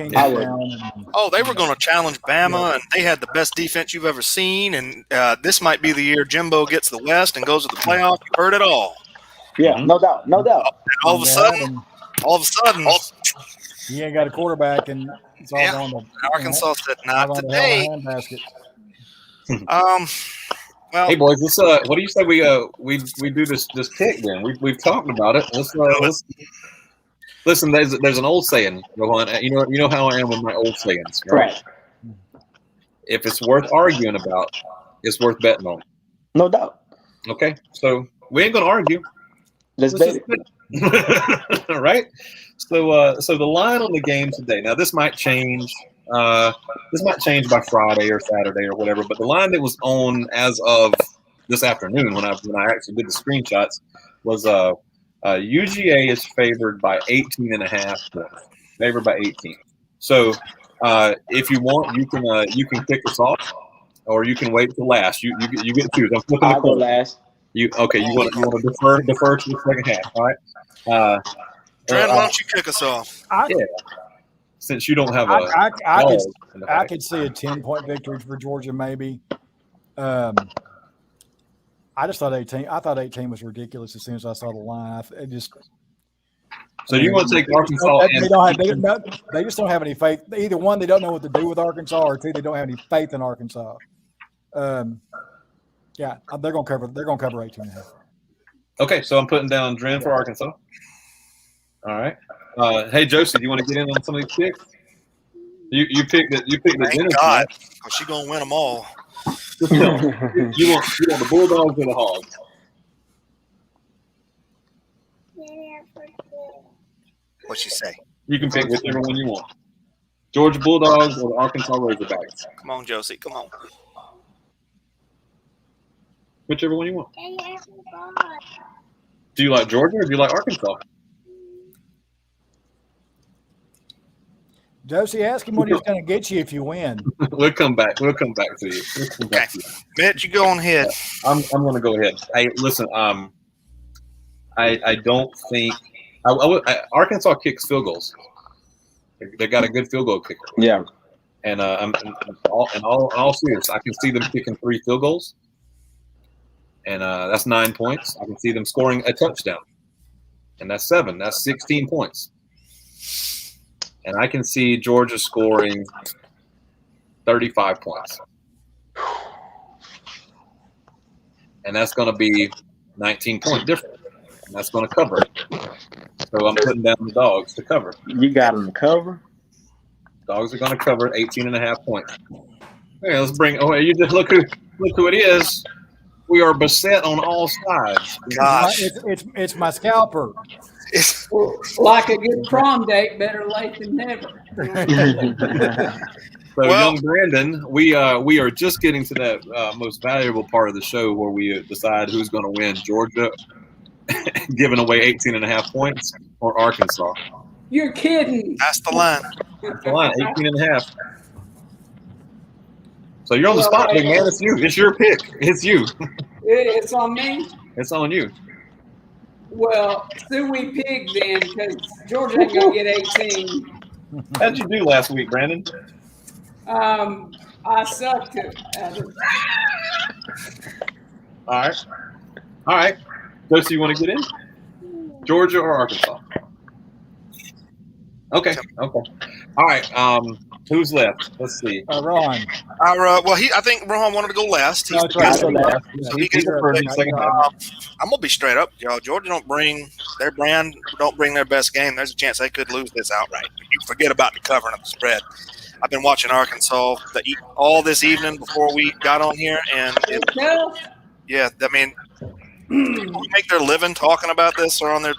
[SPEAKER 2] going to challenge Bama, and they had the best defense you've ever seen. And this might be the year Jimbo gets the West and goes to the playoff. You heard it all.
[SPEAKER 4] Yeah, no doubt.
[SPEAKER 2] And all of a sudden,
[SPEAKER 3] he ain't got a quarterback, and it's all going to
[SPEAKER 2] Arkansas said, "Not today."
[SPEAKER 1] Well, hey boys, let's what do you say we do this pick then? We've talked about it. Let's listen. There's an old saying, Rohan. You know how I am with my old sayings, right? If it's worth arguing about, it's worth betting on.
[SPEAKER 4] No doubt.
[SPEAKER 1] Okay, so we ain't gonna argue.
[SPEAKER 4] Let's bet
[SPEAKER 1] it. All right. So the line on the game today. Now this might change. This might change by Friday or Saturday or whatever. But the line that was on as of this afternoon, when I actually did the screenshots, was UGA is favored by 18.5 points. Favored by 18. So if you want, you can kick us off, or you can wait till last. You get to choose. I'm flipping the
[SPEAKER 4] coin. I'll go last.
[SPEAKER 1] You want to defer to the second half? All right.
[SPEAKER 2] Trent, why don't you kick us off?
[SPEAKER 1] Since you don't have
[SPEAKER 3] I could see a 10-point victory for Georgia, maybe. I just thought 18. I thought 18 was ridiculous as soon as I saw the line.
[SPEAKER 1] So you want to take Arkansas?
[SPEAKER 3] They just don't have any faith. Either one, they don't know what to do with Arkansas, or two, they don't have any faith in Arkansas. Yeah, they're going to cover. They're going to cover 18.5.
[SPEAKER 1] Okay, so I'm putting down Dren for Arkansas. All right. Hey Josie, do you want to get in on some of these picks? You picked the
[SPEAKER 2] Thank God, because she's gonna win them all.
[SPEAKER 1] you want the Bulldogs or the Hogs?
[SPEAKER 2] What'd she say?
[SPEAKER 1] You can pick whichever one you want. Georgia Bulldogs or the Arkansas Razorbacks.
[SPEAKER 2] Come on, Josie. Come on.
[SPEAKER 1] Whichever one you want. Do you like Georgia or do you like Arkansas?
[SPEAKER 3] Josie, ask him what he's going to get you if you win.
[SPEAKER 1] We'll come back. We'll come back to you.
[SPEAKER 2] Okay. Mitch, you go on ahead.
[SPEAKER 1] I'm going to go ahead. Hey, listen. I don't think Arkansas kicks field goals. They got a good field goal kicker.
[SPEAKER 4] Yeah.
[SPEAKER 1] And I'm in all serious. I can see them kicking 3 field goals, and that's 9 points. I can see them scoring a touchdown, and that's 7. That's 16 points. And I can see Georgia scoring 35 points. And that's going to be 19-point difference. And that's going to cover it. So I'm putting down the dogs to cover.
[SPEAKER 4] You got them to cover?
[SPEAKER 1] Dogs are going to cover 18.5 points. Okay, let's bring – you just look who it is. We are beset on all sides.
[SPEAKER 2] Gosh.
[SPEAKER 3] It's my scalper.
[SPEAKER 5] Like a good prom date, better late than never.
[SPEAKER 1] So, young Brandon, we are just getting to that most valuable part of the show where we decide who's going to win, Georgia giving away 18.5 points or Arkansas.
[SPEAKER 5] You're kidding.
[SPEAKER 2] That's the line.
[SPEAKER 1] That's the line, 18.5. So you're on the spot, big man. It's you. It's your pick. It's you.
[SPEAKER 5] It's on me.
[SPEAKER 1] It's on you.
[SPEAKER 5] Well, so we pig then, because Georgia ain't gonna get 18.
[SPEAKER 1] How'd you do last week, Brandon?
[SPEAKER 5] I sucked it.
[SPEAKER 1] All right. So you want to get in? Georgia or Arkansas? Okay. All right. Who's left? Let's see.
[SPEAKER 3] Ron.
[SPEAKER 2] I think Rohan wanted to go last.
[SPEAKER 3] No, that's right.
[SPEAKER 2] So he
[SPEAKER 1] He's
[SPEAKER 2] can
[SPEAKER 1] the first and second.
[SPEAKER 2] I'm gonna be straight up, y'all. Georgia don't bring their best game. There's a chance they could lose this outright. You forget about the covering of the spread. I've been watching Arkansas all this evening before we got on here, and people make their living talking about this, or they're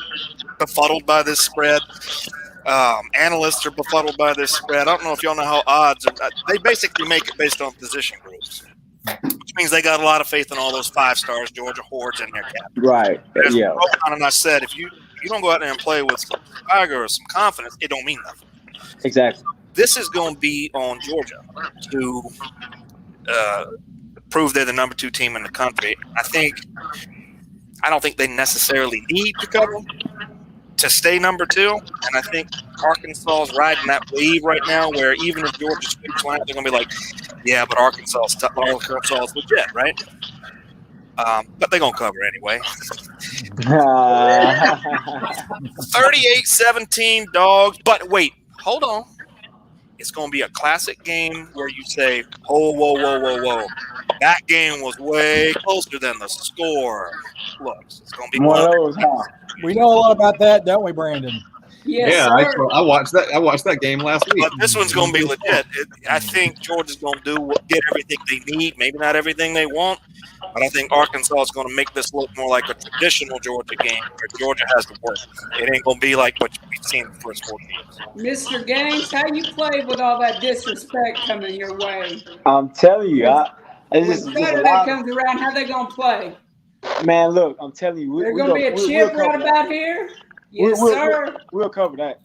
[SPEAKER 2] befuddled by this spread. Analysts are befuddled by this spread. I don't know if y'all know how odds are. They basically make it based on position groups, which means they got a lot of faith in all those 5 stars Georgia hordes in their cap.
[SPEAKER 4] Right. Yeah.
[SPEAKER 2] Rohan and I said, if you don't go out there and play with some swagger or some confidence, it don't mean nothing.
[SPEAKER 4] Exactly.
[SPEAKER 2] This is going to be on Georgia to prove they're the number 2 team in the country. I don't think they necessarily need to cover to stay number 2, and I think Arkansas is riding that wave right now where even if Georgia speaks line, they're going to be like, yeah, but Arkansas is legit, right? But they're going to cover anyway. 38-17 dogs, but wait, hold on. It's going to be a classic game where you say, oh, whoa. That game was way closer than the score looks. It's going to be
[SPEAKER 4] one of those, huh?
[SPEAKER 3] We know a lot about that, don't we, Brandon?
[SPEAKER 5] Yes,
[SPEAKER 1] Yeah,
[SPEAKER 5] sir.
[SPEAKER 1] I watched that game last week.
[SPEAKER 2] But this one's going to be legit. I think Georgia's going to get everything they need, maybe not everything they want, but I think Arkansas is going to make this look more like a traditional Georgia game where Georgia has to work. It ain't going to be like what we've seen in the first 4 games.
[SPEAKER 5] Mr. Gaines, how you play with all that disrespect coming your way?
[SPEAKER 4] I'm telling you,
[SPEAKER 5] When Saturday comes around, how they gonna play?
[SPEAKER 4] Man, look, I'm telling you,
[SPEAKER 5] There's gonna be a chip right about here. Yes, sir.
[SPEAKER 4] We'll cover that.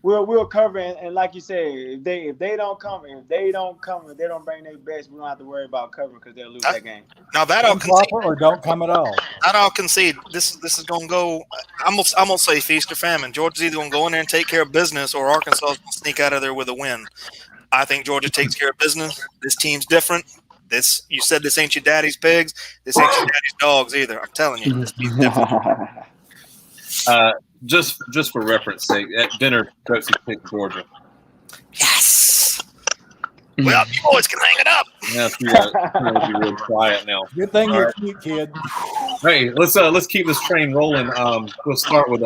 [SPEAKER 4] We'll cover it, and like you said, if they don't come, if they don't bring their best, we don't have to worry about covering because they'll lose that game.
[SPEAKER 2] Now that I'll concede,
[SPEAKER 3] or don't come at all.
[SPEAKER 2] that I'll concede. This is gonna go. I'm gonna say feast or famine. Georgia's either gonna go in there and take care of business, or Arkansas is gonna sneak out of there with a win. I think Georgia takes care of business. This team's different. You said this ain't your daddy's pigs. This ain't your daddy's dogs either. I'm telling you, this team's different.
[SPEAKER 1] Just for reference sake, at dinner, Coach picked Georgia.
[SPEAKER 2] Yes. Well, you boys can hang it up.
[SPEAKER 1] Yeah, be real quiet now.
[SPEAKER 3] Good thing you're cute, kid.
[SPEAKER 1] Hey, let's keep this train rolling. We'll start with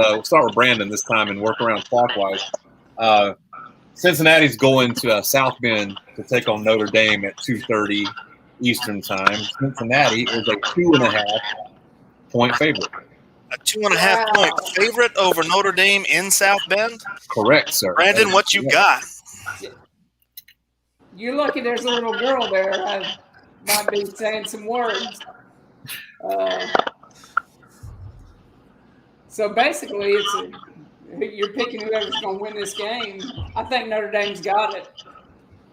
[SPEAKER 1] Brandon this time and work around clockwise. Cincinnati's going to South Bend to take on Notre Dame at 2:30 Eastern time. Cincinnati is a 2.5 point favorite.
[SPEAKER 2] A 2.5 point favorite over Notre Dame in South Bend?
[SPEAKER 1] Correct, sir.
[SPEAKER 2] Brandon, what you got?
[SPEAKER 5] You're lucky there's a little girl there. I might be saying some words. So basically, you're picking whoever's going to win this game. I think Notre Dame's got it.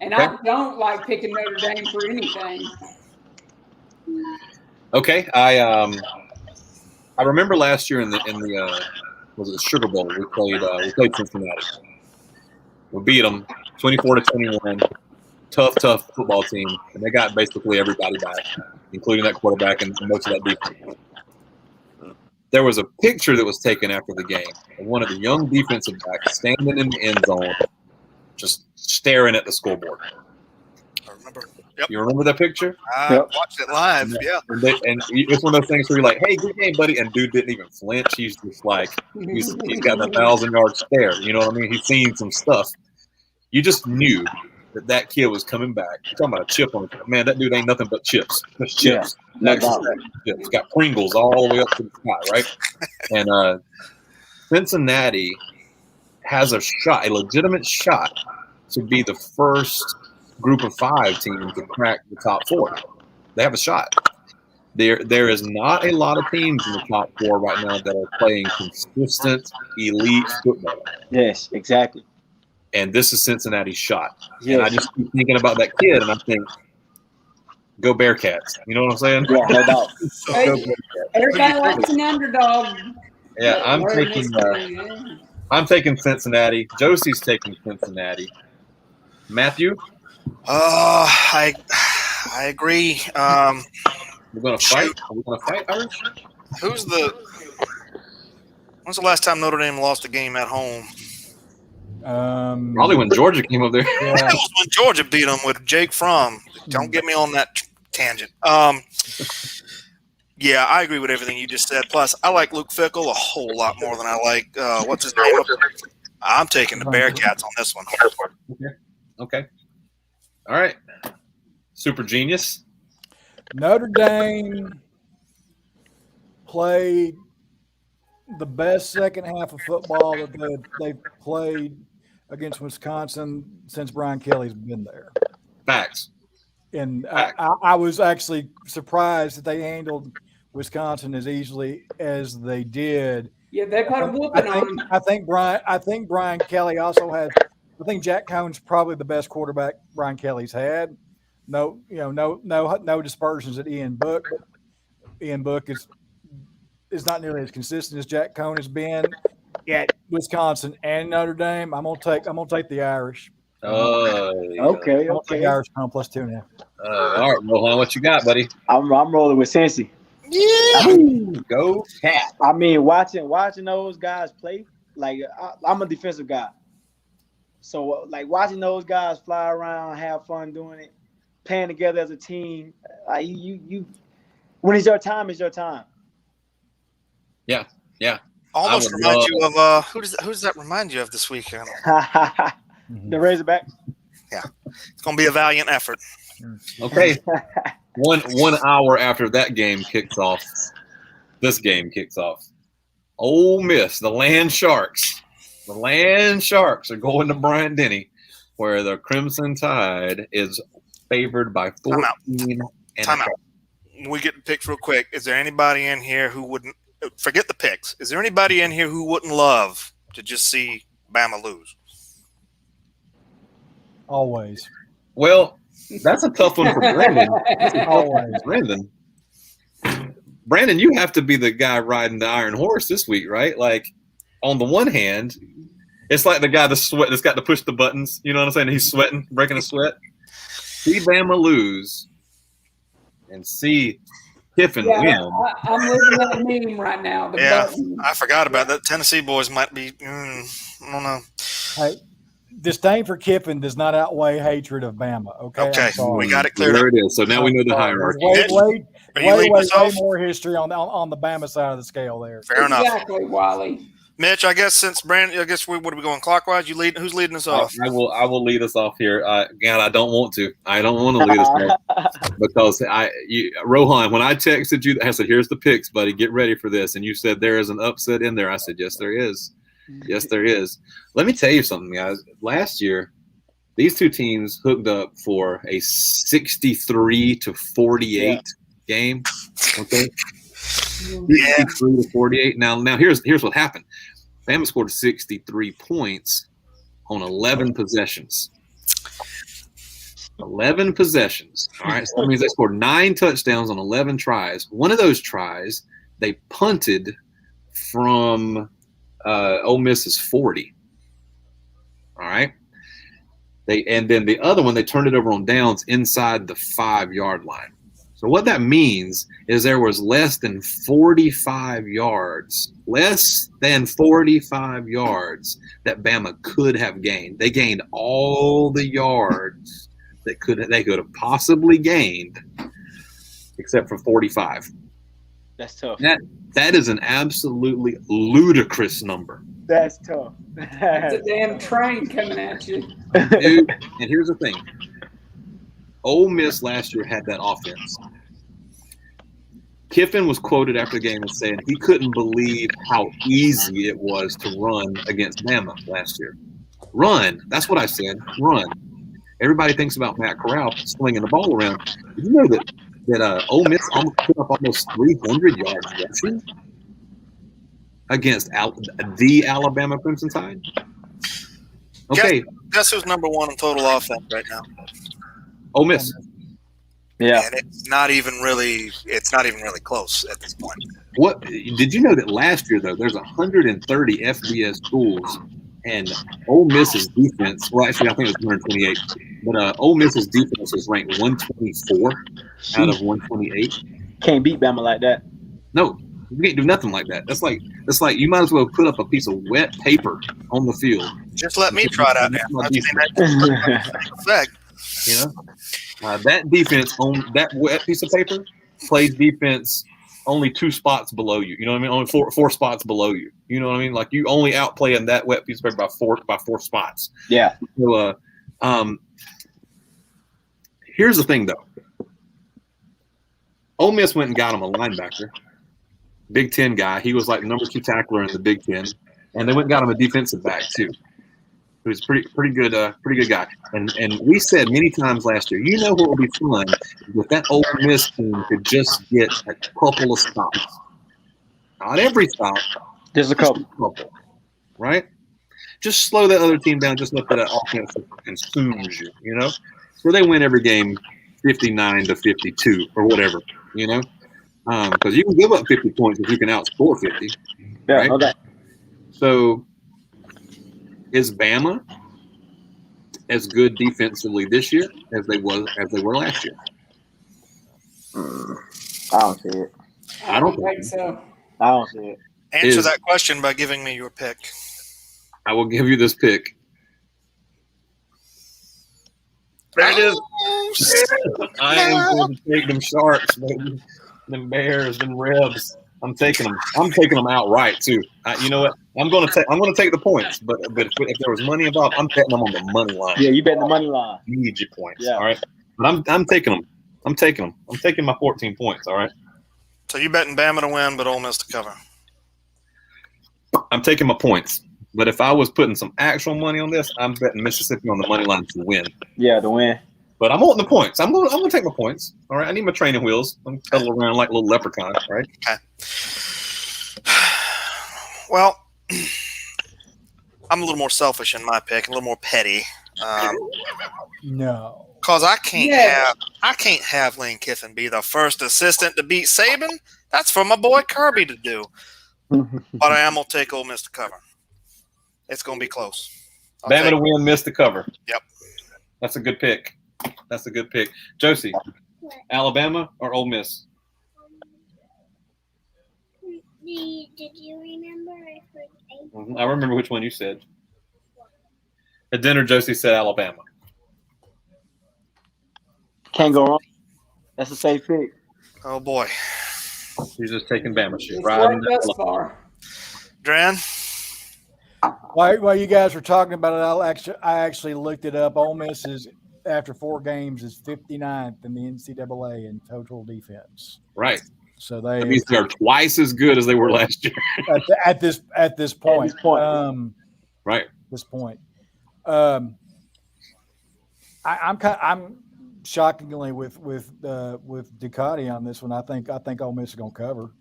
[SPEAKER 5] And I don't like picking Notre Dame for anything.
[SPEAKER 1] Okay, I remember last year in the was it the Sugar Bowl? We played Cincinnati. We beat them 24-21. Tough football team, and they got basically everybody back, including that quarterback and most of that defense. There was a picture that was taken after the game of one of the young defensive backs standing in the end zone, just staring at the scoreboard.
[SPEAKER 2] I remember. Yep.
[SPEAKER 1] You remember that picture?
[SPEAKER 2] I watched it live. Yeah.
[SPEAKER 1] And it's one of those things where you're like, "Hey, good game, buddy," and dude didn't even flinch. He's just like he's got a 1,000-yard stare. You know what I mean? He's seen some stuff. You just knew that kid was coming back. You're talking about a chip on it. Man, that dude ain't nothing but chips. Just chips.
[SPEAKER 4] Yeah,
[SPEAKER 1] Chips. Got Pringles all the way up to the sky, right? And Cincinnati has a shot, a legitimate shot, to be the first group of 5 team to crack the top 4. They have a shot. There is not a lot of teams in the top 4 right now that are playing consistent elite football.
[SPEAKER 4] Yes, exactly.
[SPEAKER 1] And this is Cincinnati's shot.
[SPEAKER 4] Yes.
[SPEAKER 1] And I just keep thinking about that kid, and I think, go Bearcats. You know what I'm saying?
[SPEAKER 4] Yeah, no doubt.
[SPEAKER 5] Everybody likes an underdog.
[SPEAKER 1] Yeah, I'm taking Cincinnati. Josie's taking Cincinnati. Matthew?
[SPEAKER 2] I agree.
[SPEAKER 1] We're going to fight? Are we going to fight, Irish?
[SPEAKER 2] When's the last time Notre Dame lost a game at home?
[SPEAKER 1] Probably when Georgia came up there.
[SPEAKER 2] Yeah. That was when Georgia beat them with Jake Fromm. Don't get me on that tangent. Yeah, I agree with everything you just said. Plus, I like Luke Fickell a whole lot more than I like what's his name? I'm taking the Bearcats on this one.
[SPEAKER 1] Okay. All right. Super genius.
[SPEAKER 3] Notre Dame played the best second half of football that they've played against Wisconsin since Brian Kelly's been there.
[SPEAKER 1] Facts.
[SPEAKER 3] And I was actually surprised that they handled Wisconsin as easily as they did.
[SPEAKER 5] Yeah, they put a whooping on them.
[SPEAKER 3] I think Brian Kelly also had. I think Jack Cohn's probably the best quarterback Brian Kelly's had. No dispersions at Ian Book. Ian Book is not nearly as consistent as Jack Cohn has been at Wisconsin and Notre Dame. I'm gonna take the Irish.
[SPEAKER 4] Okay.
[SPEAKER 3] The Irish home plus 2.5.
[SPEAKER 1] All right, Mohan, what you got, buddy?
[SPEAKER 4] I'm rolling with Cincy.
[SPEAKER 2] Yeah.
[SPEAKER 1] Go Cat.
[SPEAKER 4] I mean, watching those guys play, like I'm a defensive guy. So, like, watching those guys fly around, have fun doing it, playing together as a team, you when it's your time, it's your time.
[SPEAKER 1] Yeah.
[SPEAKER 2] Almost remind you of who does that remind you of this weekend?
[SPEAKER 4] The Razorbacks.
[SPEAKER 2] Yeah, it's gonna be a valiant effort.
[SPEAKER 1] Okay. One hour after that game kicks off, this game kicks off. Ole Miss, the Land Sharks. The Land Sharks are going to Bryant-Denny, where the Crimson Tide is favored by 14 and
[SPEAKER 2] Time out. We get the picks real quick. Is there anybody in here who wouldn't forget the picks? Is there anybody in here who wouldn't love to just see Bama lose?
[SPEAKER 3] Always.
[SPEAKER 1] Well, that's a tough one for Brandon.
[SPEAKER 3] Always.
[SPEAKER 1] Brandon, you have to be the guy riding the iron horse this week, right? Like, on the one hand, it's like the guy that's got to push the buttons. You know what I'm saying? He's sweating, breaking a sweat. See Bama lose and see Kiffin win.
[SPEAKER 5] I'm living that meme right now. Button.
[SPEAKER 2] I forgot about that. Tennessee boys might be. I don't know.
[SPEAKER 3] Hey, disdain for Kiffin does not outweigh hatred of Bama. Okay,
[SPEAKER 2] we got it cleared.
[SPEAKER 1] There it is. So now we know the hierarchy.
[SPEAKER 3] Way more history on the Bama side of the scale there.
[SPEAKER 2] Fair enough.
[SPEAKER 5] Exactly, Wally.
[SPEAKER 2] Mitch, I guess since Brandon, what are we going clockwise? Who's leading us off?
[SPEAKER 1] I will lead us off here. God, I don't want to. I don't want to lead us off because Rohan, when I texted you, I said, "Here's the picks, buddy. Get ready for this." And you said there is an upset in there. I said, "Yes, there is. Yes, there is." Let me tell you something, guys. Last year, these two teams hooked up for a 63-48 game. Okay. 63-48. Now here's what happened. Bama scored 63 points on 11 possessions. 11 possessions. All right. So that means they scored 9 touchdowns on 11 tries. One of those tries, they punted from Ole Miss's 40. All right. And then the other one, they turned it over on downs inside the 5-yard line. So what that means is there was less than 45 yards that Bama could have gained. They gained all the yards they could have possibly gained, except for 45.
[SPEAKER 4] That's tough.
[SPEAKER 1] That is an absolutely ludicrous number.
[SPEAKER 4] That's tough.
[SPEAKER 5] It's a damn train coming at you.
[SPEAKER 1] Dude, and here's the thing. Ole Miss last year had that offense. Kiffin was quoted after the game as saying he couldn't believe how easy it was to run against Bama last year. Run. That's what I said. Run. Everybody thinks about Matt Corral slinging the ball around. Did you know that Ole Miss put up almost 300 yards rushing against the Alabama Crimson Tide? Okay.
[SPEAKER 2] Guess who's number 1 in total offense right now?
[SPEAKER 1] Ole Miss.
[SPEAKER 4] Yeah.
[SPEAKER 2] And it's not even really close at this point.
[SPEAKER 1] What did you know that last year though there's 130 FBS schools and Ole Miss's defense, well actually I think it was 128, but Ole Miss's defense was ranked 124 out of 128.
[SPEAKER 4] Can't beat Bama like that.
[SPEAKER 1] No, you can't do nothing like that. It's like you might as well put up a piece of wet paper on the field.
[SPEAKER 2] Just let me try it out there. Effect.
[SPEAKER 1] You know, that defense on that wet piece of paper plays defense only 2 spots below you. You know what I mean? Only four spots below you. You know what I mean? Like you only outplay in that wet piece of paper by four spots.
[SPEAKER 4] Yeah.
[SPEAKER 1] So, here's the thing though. Ole Miss went and got him a linebacker, Big Ten guy. He was like the number 2 tackler in the Big Ten, and they went and got him a defensive back too. He was pretty good guy. And we said many times last year, you know what would be fun if that Ole Miss team could just get a couple of stops. Not every stop.
[SPEAKER 4] Just a couple.
[SPEAKER 1] Right? Just slow that other team down. Just let that offense consume you, you know? So they win every game 59-52 or whatever, you know? Because you can give up 50 points if you can outscore 50.
[SPEAKER 4] Yeah,
[SPEAKER 1] right?
[SPEAKER 4] okay.
[SPEAKER 1] So is Bama as good defensively this year as they were last year?
[SPEAKER 4] I don't see it.
[SPEAKER 5] I don't think so.
[SPEAKER 4] I don't see it.
[SPEAKER 2] Answer that question by giving me your pick.
[SPEAKER 1] I will give you this pick. There it is. I am going to take them Sharks, baby. Them Bears, them Rebs. I'm taking them. I'm taking them outright too. You know what? I'm going to take the points, but if there was money involved, I'm betting them on the money line.
[SPEAKER 4] Yeah, you bet the money line.
[SPEAKER 1] You need your points.
[SPEAKER 4] Yeah.
[SPEAKER 1] All right. But I'm taking them. I'm taking them. I'm taking my 14 points. All right.
[SPEAKER 2] So you betting Bama to win, but Ole Miss to cover.
[SPEAKER 1] I'm taking my points. But if I was putting some actual money on this, I'm betting Mississippi on the money line to win.
[SPEAKER 4] Yeah, to win.
[SPEAKER 1] But I'm wanting the points. I'm going to take my points. All right. I need my training wheels. I'm pedal around like a little leprechaun. Right.
[SPEAKER 2] Okay. Well, I'm a little more selfish in my pick, a little more petty.
[SPEAKER 3] No.
[SPEAKER 2] Because I can't have Lane Kiffin be the first assistant to beat Saban. That's for my boy Kirby to do. But I am going to take Ole Miss to cover. It's going to be close.
[SPEAKER 1] Bama to win, Miss to cover.
[SPEAKER 2] Yep.
[SPEAKER 1] That's a good pick. That's a good pick. Josie, Alabama or Ole Miss?
[SPEAKER 6] Did you remember?
[SPEAKER 1] I remember which one you said. At dinner, Josie said Alabama.
[SPEAKER 4] Can't go wrong. That's a safe pick.
[SPEAKER 2] Oh, boy.
[SPEAKER 1] She's just taking Bama shit.
[SPEAKER 5] It's
[SPEAKER 1] Right.
[SPEAKER 5] worked thus far.
[SPEAKER 2] Dran,
[SPEAKER 3] While you guys were talking about it, I actually looked it up. Ole Miss is, after 4 games, is 59th in the NCAA in total defense.
[SPEAKER 1] Right.
[SPEAKER 3] So
[SPEAKER 1] that means they're twice as good as they were last year.
[SPEAKER 3] at this point.
[SPEAKER 4] At this point.
[SPEAKER 1] Right.
[SPEAKER 3] This point. I'm shockingly with Ducati on this one. I think Ole Miss is going to cover.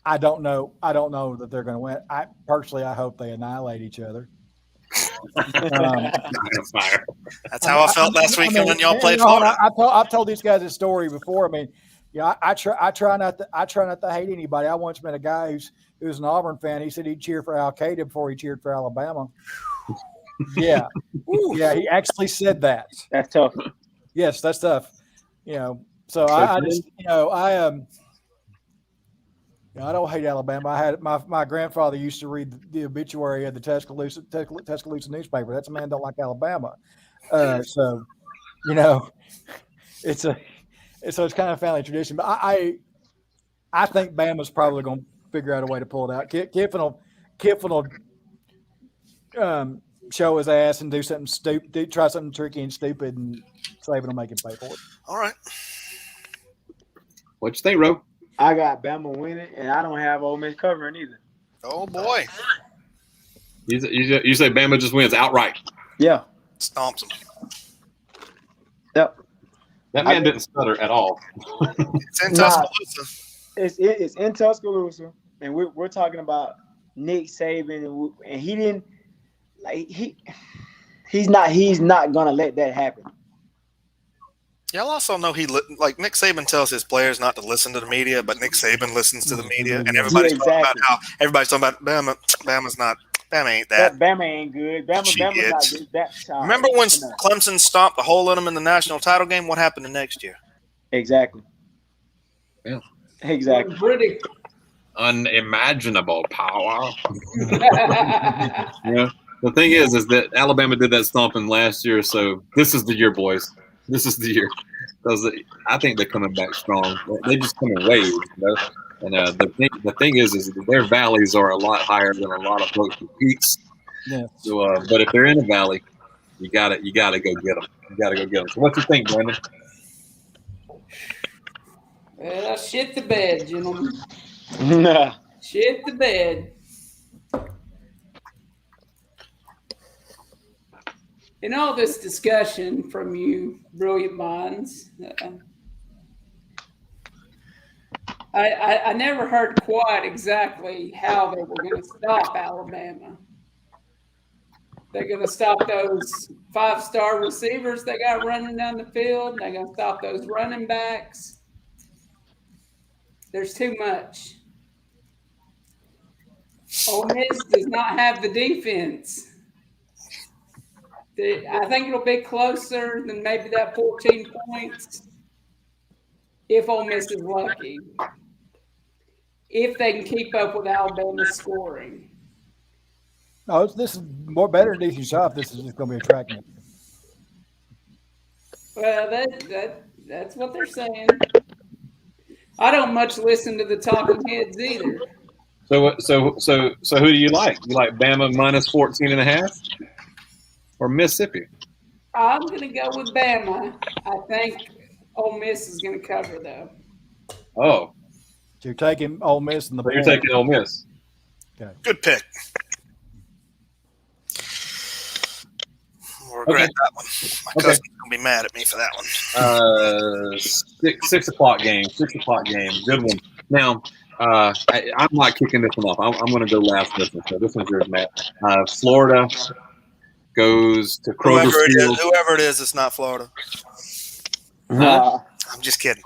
[SPEAKER 3] I don't know that they're going to win. I hope they annihilate each other.
[SPEAKER 2] That's how I felt last weekend when y'all played Florida.
[SPEAKER 3] I've told these guys this story before. I mean, I try not to hate anybody. I once met a guy who's an Auburn fan. He said he'd cheer for Al Qaeda before he cheered for Alabama. Yeah, yeah. He actually said that.
[SPEAKER 4] That's tough.
[SPEAKER 3] Yes, that's tough. So I just I don't hate Alabama. I had my grandfather used to read the obituary of the Tuscaloosa newspaper. That's a man don't like Alabama. So it's kind of family tradition. But I think Bama's probably going to figure out a way to pull it out. Kiffin will show his ass and do something stupid, try something tricky and stupid, and Saban will make him pay for it.
[SPEAKER 2] All right.
[SPEAKER 1] What you think, Ro?
[SPEAKER 4] I got Bama winning, and I don't have Ole Miss covering either.
[SPEAKER 2] Oh boy!
[SPEAKER 1] You say Bama just wins outright?
[SPEAKER 4] Yeah,
[SPEAKER 2] stomps them.
[SPEAKER 4] Yep.
[SPEAKER 1] That man didn't stutter at all.
[SPEAKER 2] It's in Tuscaloosa.
[SPEAKER 4] It's in Tuscaloosa, and we're talking about Nick Saban, and he didn't he's not gonna let that happen.
[SPEAKER 2] Y'all also know Nick Saban tells his players not to listen to the media, but Nick Saban listens to the media, and everybody's talking about how everybody's talking about Bama. Bama ain't that.
[SPEAKER 4] Bama ain't good. Bama's not good.
[SPEAKER 2] Remember when Clemson stomped the hole in them in the national title game? What happened the next year?
[SPEAKER 4] Exactly.
[SPEAKER 1] Yeah.
[SPEAKER 4] Exactly.
[SPEAKER 5] Pretty
[SPEAKER 1] unimaginable power. The thing is that Alabama did that stomping last year, so this is the year, boys. This is the year, because I think they're coming back strong. They just come in waves, And the thing is their valleys are a lot higher than a lot of folks' peaks.
[SPEAKER 3] Yeah.
[SPEAKER 1] So, but if they're in a valley, you gotta go get them. You gotta go get them. So, what you think, Brandon?
[SPEAKER 5] Well, shit the bed, gentlemen.
[SPEAKER 4] Nah.
[SPEAKER 5] Shit the bed. In all this discussion from you brilliant minds, I never heard quite exactly how they were going to stop Alabama. They're going to stop those 5-star receivers they got running down the field. They're going to stop those running backs. There's too much. Ole Miss does not have the defense. I think it'll be closer than maybe that 14 points if Ole Miss is lucky. If they can keep up with Alabama's scoring.
[SPEAKER 3] No, this is better than DC Shop. This is just going to be a track meet.
[SPEAKER 5] Well, that's what they're saying. I don't much listen to the talking heads either.
[SPEAKER 1] So who do you like? You like Bama minus 14.5? Or Mississippi?
[SPEAKER 5] I'm going to go with Bama. I think Ole Miss is going to cover, though.
[SPEAKER 1] Oh.
[SPEAKER 3] So you're taking Ole Miss in the
[SPEAKER 1] You're taking Ole Miss.
[SPEAKER 3] Okay.
[SPEAKER 2] Good pick. I'll regret that one. My cousin's going to be mad at me for that one.
[SPEAKER 1] 6 o'clock game. 6 o'clock game. Good one. Now, I'm not kicking this one off. I'm going to go last this one. So this one's yours, Matt. Florida goes to Kroger Field.
[SPEAKER 2] Whoever it is, it's not Florida.
[SPEAKER 1] Huh?
[SPEAKER 2] I'm just kidding.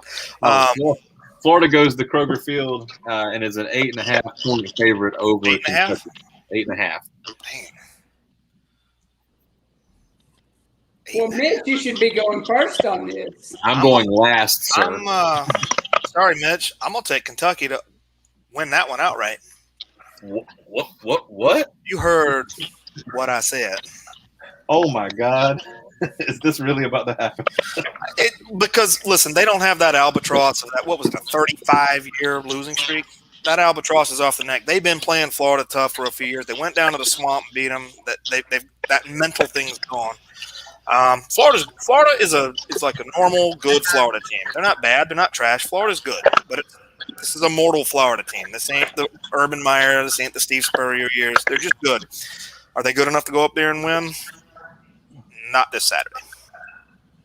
[SPEAKER 1] Florida goes to Kroger Field and is an 8.5 point favorite over 8.5. 8.5.
[SPEAKER 5] Well, Mitch, you should be going first on this.
[SPEAKER 1] I'm going last, sir.
[SPEAKER 2] Sorry, Mitch. I'm gonna take Kentucky to win that one outright.
[SPEAKER 1] What?
[SPEAKER 2] You heard what I said.
[SPEAKER 1] Oh my God. Is this really about to happen?
[SPEAKER 2] Because listen, they don't have that albatross of that. What was it, a 35-year losing streak? that albatross is off the neck. They've been playing Florida tough for a few years. They went down to the swamp and beat them. That mental thing's gone. Florida is like a normal good Florida team. They're not bad. They're not trash. Florida's good, but this is a mortal Florida team. This ain't the Urban Meyer. This ain't the Steve Spurrier years. They're just good. Are they good enough to go up there and win? Not this Saturday.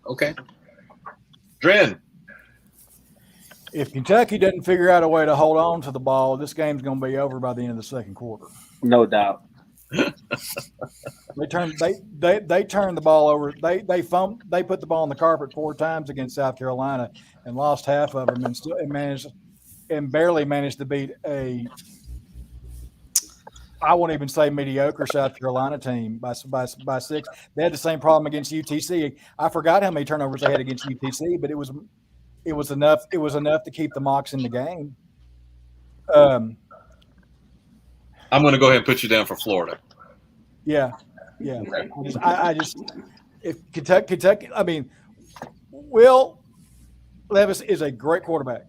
[SPEAKER 1] Okay. Dren.
[SPEAKER 3] If Kentucky doesn't figure out a way to hold on to the ball, this game's going to be over by the end of the second quarter.
[SPEAKER 4] No doubt.
[SPEAKER 3] They turned the ball over. They put the ball on the carpet 4 times against South Carolina and lost half of them, and barely managed to beat I won't even say mediocre South Carolina team by 6. They had the same problem against UTC. I forgot how many turnovers they had against UTC, but it was enough. It was enough to keep the Mocs in the game.
[SPEAKER 1] I'm going to go ahead and put you down for Florida.
[SPEAKER 3] Yeah. I just if Kentucky. I mean, Will Levis is a great quarterback.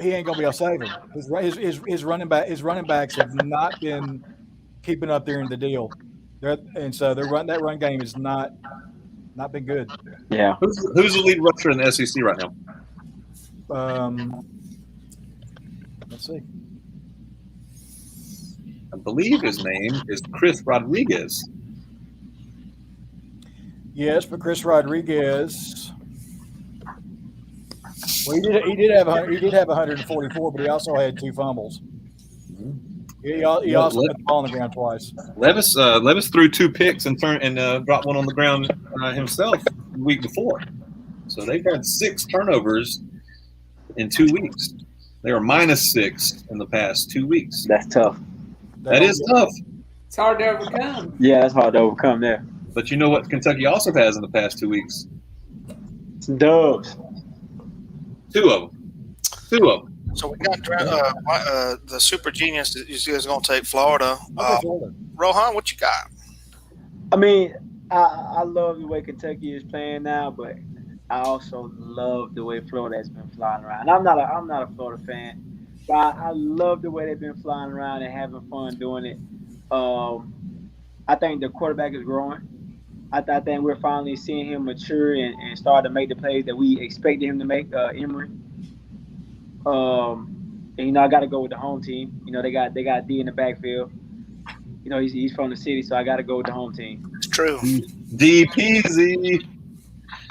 [SPEAKER 3] He ain't gonna be able to save him. His running backs have not been keeping up there in the deal. That run game is not been good.
[SPEAKER 4] Yeah.
[SPEAKER 1] Who's the lead rusher in the SEC right now?
[SPEAKER 3] Let's see.
[SPEAKER 1] I believe his name is Chris Rodriguez.
[SPEAKER 3] Yes, but Chris Rodriguez. Well, he did have 144, but he also had 2 fumbles. He also put the ball on the ground twice.
[SPEAKER 1] Levis threw 2 picks and dropped one on the ground himself the week before. So they've had 6 turnovers in 2 weeks. They were -6 in the past 2 weeks.
[SPEAKER 4] That's tough.
[SPEAKER 1] That is tough.
[SPEAKER 5] It's hard to overcome.
[SPEAKER 4] Yeah, that's hard to overcome there.
[SPEAKER 1] But you know what Kentucky also has in the past 2 weeks?
[SPEAKER 4] Some dubs.
[SPEAKER 1] 2 of them.
[SPEAKER 2] So we got the super genius is going to take Florida. Rohan, what you got?
[SPEAKER 4] I mean, I love the way Kentucky is playing now, but I also love the way Florida has been flying around. I'm not a Florida fan, but I love the way they've been flying around and having fun doing it. I think the quarterback is growing. I think we're finally seeing him mature and start to make the plays that we expected him to make, Emory. And I got to go with the home team. They got D in the backfield. He's from the city, so I got to go with the home team.
[SPEAKER 2] It's true.
[SPEAKER 1] D peasy.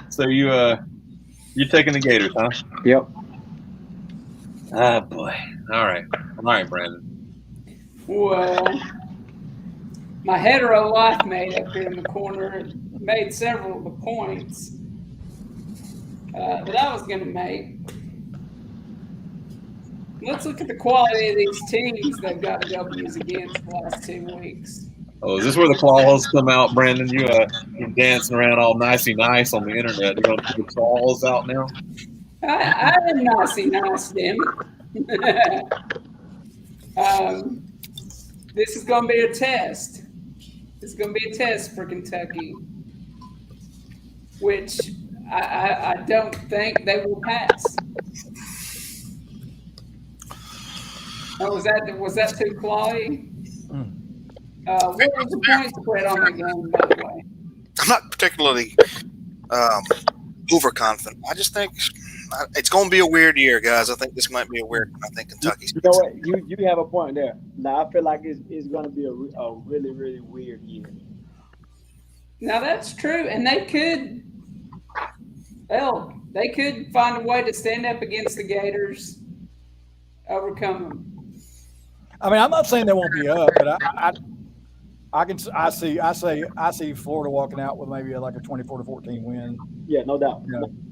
[SPEAKER 1] So you're taking the Gators, huh?
[SPEAKER 4] Yep.
[SPEAKER 1] Ah, boy. All right, Brandon.
[SPEAKER 5] Well, my hetero life mate up here in the corner made several of the points that I was going to make. Let's look at the quality of these teams they've got W's against the last 2 weeks.
[SPEAKER 1] Oh, is this where the claws come out, Brandon? You're dancing around all nicey nice on the internet. You're going to put the claws out now?
[SPEAKER 5] I am nicey nice, damn it. This is going to be a test. It's going to be a test for Kentucky, which I don't think they will pass. Oh, was that too clawy? What was the point spread on that game, by the way?
[SPEAKER 2] I'm not particularly overconfident. I just think it's going to be a weird year, guys. I think this might be a weird one. I think Kentucky's.
[SPEAKER 4] You know what? You have a point there. Now, I feel like it's going to be a really, really weird year.
[SPEAKER 5] Now, that's true. And they could find a way to stand up against the Gators, overcome them.
[SPEAKER 3] I mean, I'm not saying they won't be up, but I see Florida walking out with maybe like a 24-14 win.
[SPEAKER 4] Yeah, no doubt.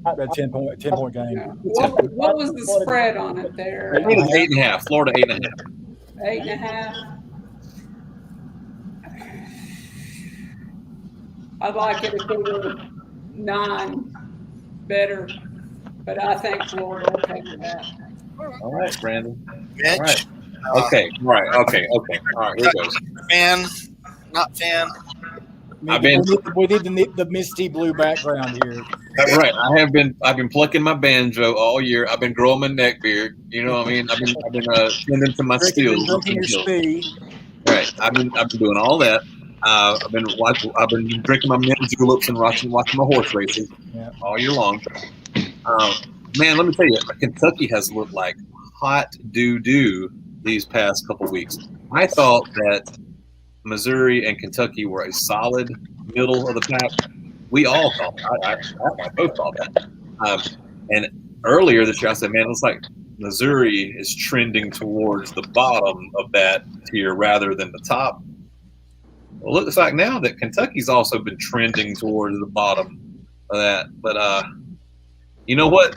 [SPEAKER 3] A 10-point game.
[SPEAKER 5] Yeah. What was the spread on it there?
[SPEAKER 1] 8.5. Florida 8.5.
[SPEAKER 5] 8.5. I'd like it if it were 9 better, but I think Florida will take that.
[SPEAKER 1] All right, Brandon.
[SPEAKER 2] Mitch?
[SPEAKER 1] All right. Okay. All right. Okay. All right. Here goes.
[SPEAKER 2] Fan, not fan.
[SPEAKER 1] I've been
[SPEAKER 3] We need the misty blue background here.
[SPEAKER 1] right. I've been plucking my banjo all year. I've been growing my neck beard. You know what I mean? I've been tending to my
[SPEAKER 3] Drinking
[SPEAKER 1] skills.
[SPEAKER 3] your speed.
[SPEAKER 1] Right. I've been doing all that. I've been drinking my mint juleps and watching my horse races all year long. Man, let me tell you, Kentucky has looked like hot doo these past couple weeks. I thought that Missouri and Kentucky were a solid middle of the pack. We all thought. I both thought that. And earlier this year, I said, man, it looks like Missouri is trending towards the bottom of that tier rather than the top. Well, it looks like now that Kentucky's also been trending towards the bottom of that. But you know what?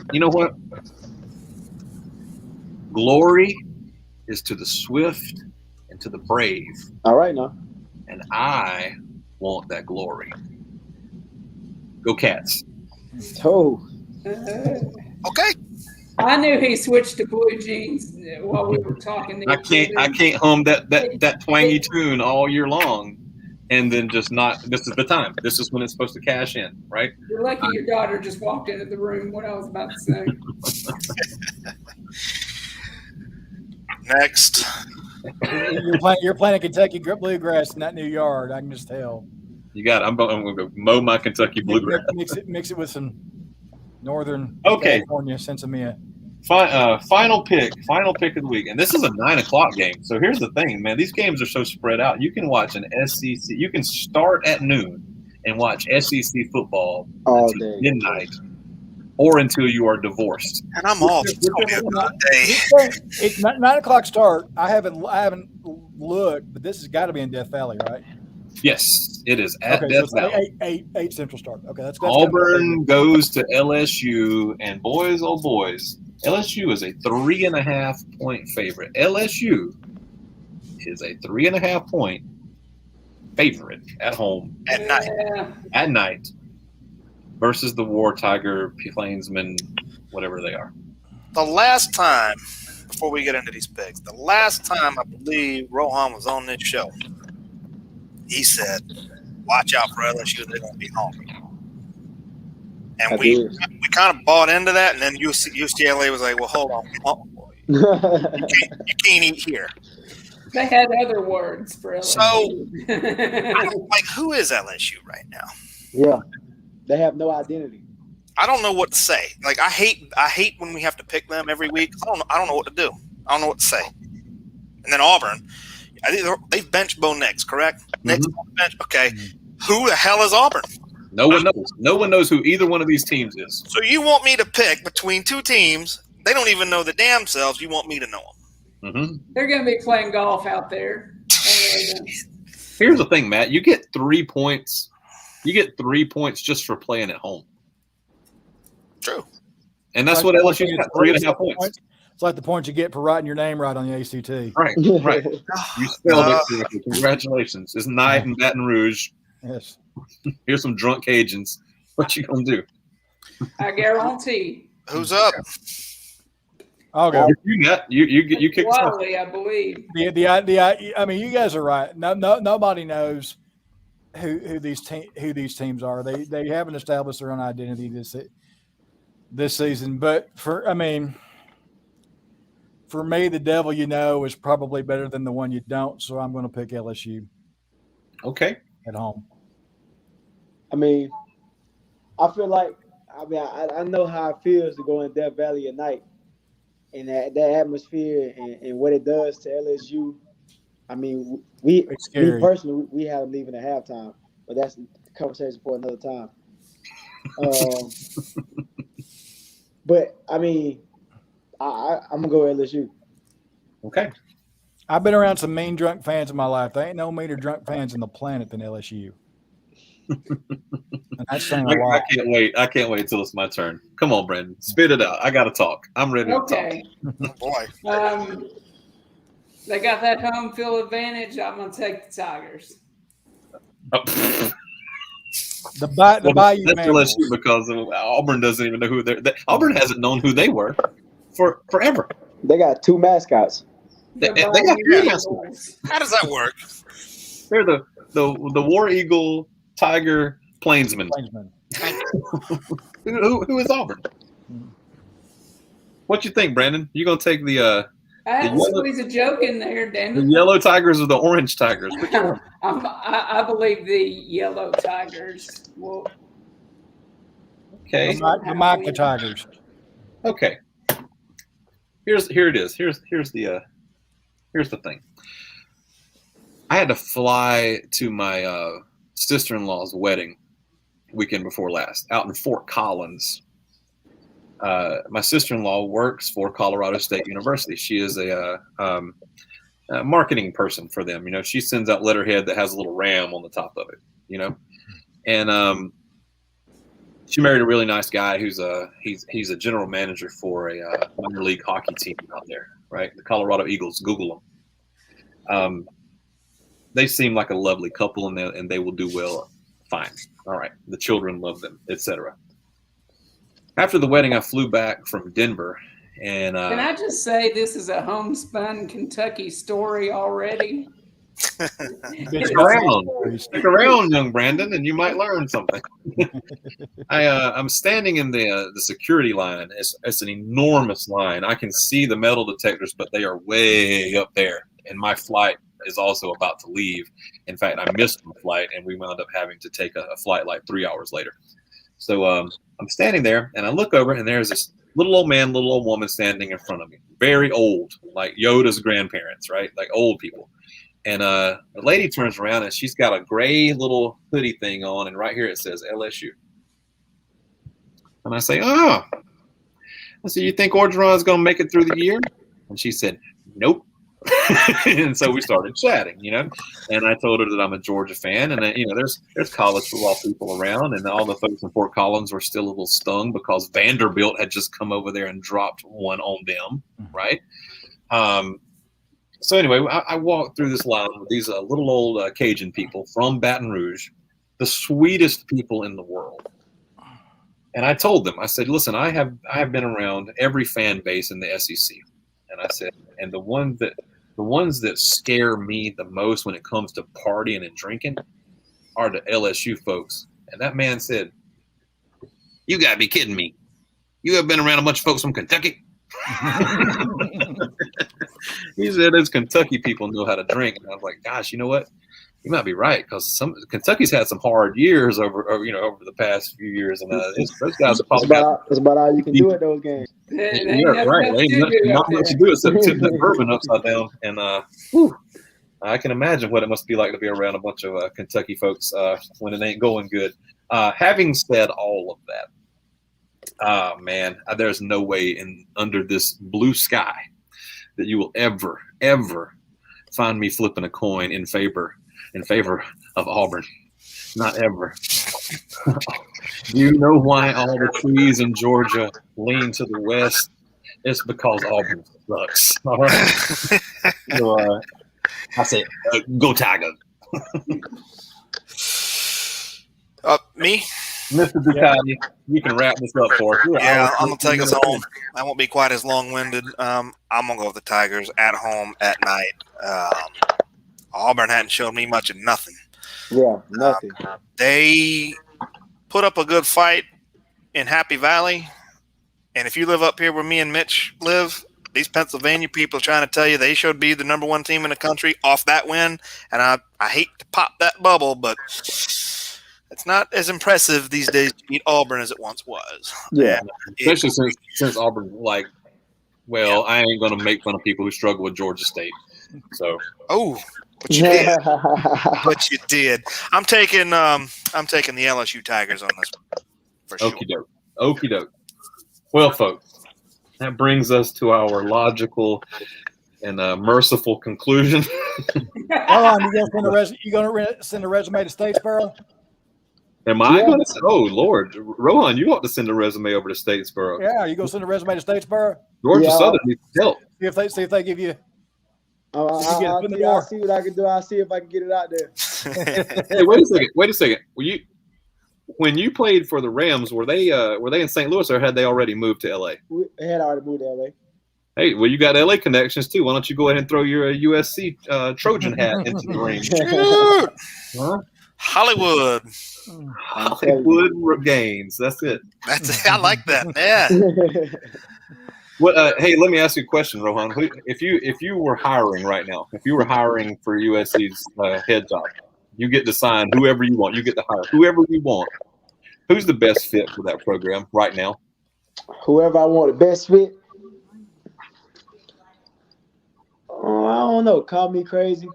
[SPEAKER 1] Glory is to the swift and to the brave.
[SPEAKER 4] All right, now.
[SPEAKER 1] And I want that glory. Go Cats.
[SPEAKER 4] Oh.
[SPEAKER 2] Okay.
[SPEAKER 5] I knew he switched to blue jeans while we were talking.
[SPEAKER 1] I can't hum that twangy tune all year long, and then just not. This is the time. This is when it's supposed to cash in, right?
[SPEAKER 5] You're lucky your daughter just walked into the room. What I was about to say.
[SPEAKER 2] Next.
[SPEAKER 3] You're playing Kentucky bluegrass in that new yard. I can just tell.
[SPEAKER 1] You got. I'm going to go mow my Kentucky bluegrass.
[SPEAKER 3] Mix it with some Northern
[SPEAKER 1] California
[SPEAKER 3] Sensimilla.
[SPEAKER 1] Final pick of the week, and this is a 9:00 game. So here's the thing, man. These games are so spread out. You can watch an SEC. You can start at noon and watch SEC football
[SPEAKER 4] all
[SPEAKER 1] until
[SPEAKER 4] day,
[SPEAKER 1] midnight, or until you are divorced.
[SPEAKER 2] And I'm off.
[SPEAKER 3] It's 9:00 start. I haven't looked, but this has got to be in Death Valley, right?
[SPEAKER 1] Yes, it is at Death Valley.
[SPEAKER 3] 8 Central start. Okay, that's
[SPEAKER 1] Auburn goes to LSU, and boys, oh boys, LSU is a 3.5 point favorite. LSU is a 3.5 point favorite at home at night versus the War Tiger Plainsmen, whatever they are.
[SPEAKER 2] The last time, before we get into these picks, the last time I believe Rohan was on this show, he said, watch out for LSU, they're going to be home. And we kind of bought into that, and then UCLA was like, well, hold on. You can't eat here.
[SPEAKER 5] They had other words for LSU.
[SPEAKER 2] So, who is LSU right now?
[SPEAKER 4] Yeah. They have no identity.
[SPEAKER 2] I don't know what to say. Like, I hate when we have to pick them every week. I don't know what to do. I don't know what to say. And then Auburn, I think they've benched Bo Nix, correct? Nix on the bench. Okay. Who the hell is Auburn?
[SPEAKER 1] No one knows. No one knows who either one of these teams is.
[SPEAKER 2] So you want me to pick between two teams? They don't even know the damn selves. You want me to know them?
[SPEAKER 1] Mm-hmm.
[SPEAKER 5] They're going to be playing golf out there.
[SPEAKER 1] Here's the thing, Matt. You get 3 points. You get 3 points just for playing at home.
[SPEAKER 2] True.
[SPEAKER 1] And that's what LSU got, 3.5 points.
[SPEAKER 3] It's like the points you get for writing your name right on the ACT.
[SPEAKER 1] Right. You spelled it. Congratulations. It's night in Baton Rouge.
[SPEAKER 3] Yes.
[SPEAKER 1] Here's some drunk Cajuns. What you gonna do?
[SPEAKER 5] I guarantee.
[SPEAKER 2] Who's up?
[SPEAKER 3] I'll go.
[SPEAKER 1] You kick
[SPEAKER 5] Wildly, I believe.
[SPEAKER 3] I mean, you guys are right. Nobody knows who these teams are. They haven't established their own identity this season. But for me, the devil you know is probably better than the one you don't. So I'm going to pick LSU.
[SPEAKER 1] Okay.
[SPEAKER 3] At home.
[SPEAKER 4] I mean, I feel like I know how it feels to go in Death Valley at night, and that atmosphere and what it does to LSU. I mean, me personally, we had them leaving at halftime, but that's a conversation for another time. But I mean, I'm gonna go LSU.
[SPEAKER 1] Okay.
[SPEAKER 3] I've been around some mean drunk fans in my life. There ain't no meaner drunk fans on the planet than LSU. And that's saying a lot.
[SPEAKER 1] I can't wait till it's my turn. Come on, Brandon. Spit it out. I got to talk. I'm ready to talk.
[SPEAKER 2] Boy.
[SPEAKER 5] They got that home field advantage. I'm going to take the Tigers.
[SPEAKER 3] The Bayou
[SPEAKER 1] that's LSU because Auburn doesn't even know who they're. Auburn hasn't known who they were for forever.
[SPEAKER 4] They got 2 mascots.
[SPEAKER 1] They got 3 mascots.
[SPEAKER 2] How does that work?
[SPEAKER 1] They're the War Eagle Tiger, Plainsman. Who is Auburn? What you think, Brandon? You gonna take the
[SPEAKER 5] I had to squeeze a joke in there, damn
[SPEAKER 1] the
[SPEAKER 5] it.
[SPEAKER 1] yellow Tigers or the orange Tigers? Which one?
[SPEAKER 5] I believe the yellow Tigers will.
[SPEAKER 1] Okay.
[SPEAKER 3] The Micah Tigers.
[SPEAKER 1] Okay. Here it is. Here's the thing. I had to fly to my sister-in-law's wedding weekend before last out in Fort Collins. My sister-in-law works for Colorado State University. She is a marketing person for them. You know, she sends out letterhead that has a little ram on the top of it. You know, and she married a really nice guy who's he's a general manager for a minor league hockey team out there, right? The Colorado Eagles. Google them. They seem like a lovely couple, and they will do well. Fine. All right. The children love them, etc. After the wedding, I flew back from Denver, and
[SPEAKER 5] can I just say this is a homespun Kentucky story already?
[SPEAKER 1] Stick around, young Brandon, and you might learn something. I'm standing in the security line. It's an enormous line. I can see the metal detectors, but they are way up there, and my flight is also about to leave. In fact, I missed my flight, and we wound up having to take a flight like 3 hours later. So I'm standing there, and I look over, and there's this little old man, little old woman standing in front of me, very old, like Yoda's grandparents, right? Like old people. And the lady turns around, and she's got a gray little hoodie thing on, and right here it says LSU. And I say, oh. I said, you think Orgeron's going to make it through the year? And she said, nope. And so we started chatting, you know, and I told her that I'm a Georgia fan, and you know, there's college football people around, and all the folks in Fort Collins were still a little stung because Vanderbilt had just come over there and dropped one on them, right? So anyway, I walked through this line with these little old Cajun people from Baton Rouge, the sweetest people in the world. And I told them, I said, listen, I have been around every fan base in the SEC, and I said, and the ones that scare me the most when it comes to partying and drinking are the LSU folks. And that man said, you got to be kidding me. You have been around a bunch of folks from Kentucky? He said, those Kentucky people know how to drink. And I was like, gosh, you know what? You might be right, because Kentucky's had some hard years over the past few years, and those guys are probably
[SPEAKER 4] that's about all you can do at those games.
[SPEAKER 1] Yeah, right. Not much to do except tip that bourbon upside down, and I can imagine what it must be like to be around a bunch of Kentucky folks when it ain't going good. Having said all of that, man, there's no way under this blue sky that you will ever find me flipping a coin in favor of Auburn. Not ever. Do you know why all the trees in Georgia lean to the west? It's because Auburn sucks. All right. So I said, go Tigers.
[SPEAKER 2] Me?
[SPEAKER 1] Mr. Ducati, you can wrap this up for us.
[SPEAKER 2] Yeah, I'm going to take us home. I won't be quite as long-winded. I'm going to go with the Tigers at home at night. Auburn hadn't shown me much of nothing.
[SPEAKER 4] Yeah, nothing.
[SPEAKER 2] They put up a good fight in Happy Valley. And if you live up here where me and Mitch live, these Pennsylvania people are trying to tell you they should be the number one team in the country off that win. And I hate to pop that bubble, but it's not as impressive these days to beat Auburn as it once was.
[SPEAKER 4] Yeah.
[SPEAKER 1] Especially since Auburn, I ain't going to make fun of people who struggle with Georgia State. So.
[SPEAKER 2] Oh, but you did. But you did. I'm taking the LSU Tigers on this one for sure.
[SPEAKER 1] Okie doke. Well, folks, that brings us to our logical and merciful conclusion.
[SPEAKER 3] Hold on, you gonna send a resume to Statesboro?
[SPEAKER 1] Am I going to? Oh Lord, Rohan, you ought to send a resume over to Statesboro.
[SPEAKER 3] Yeah, you gonna send a resume to Statesboro?
[SPEAKER 1] Georgia Southern needs help.
[SPEAKER 3] See if they give you.
[SPEAKER 4] I'll see what I can do. I'll see if I can get it out there.
[SPEAKER 1] Hey, wait a second. When you played for the Rams, were they in St. Louis, or had they already moved to LA?
[SPEAKER 4] They had already moved to LA.
[SPEAKER 1] Hey, well, you got LA connections too. Why don't you go ahead and throw your USC Trojan hat into the ring?
[SPEAKER 2] Shoot.
[SPEAKER 1] Huh?
[SPEAKER 2] Hollywood.
[SPEAKER 1] Hollywood Games. That's it.
[SPEAKER 2] I like that. Yeah.
[SPEAKER 1] What? Hey, let me ask you a question, Rohan. If you were hiring right now, if you were hiring for USC's head job, you get to sign whoever you want. You get to hire whoever you want. Who's the best fit for that program right now?
[SPEAKER 4] Whoever I want the best fit. Oh, I don't know. Call me crazy.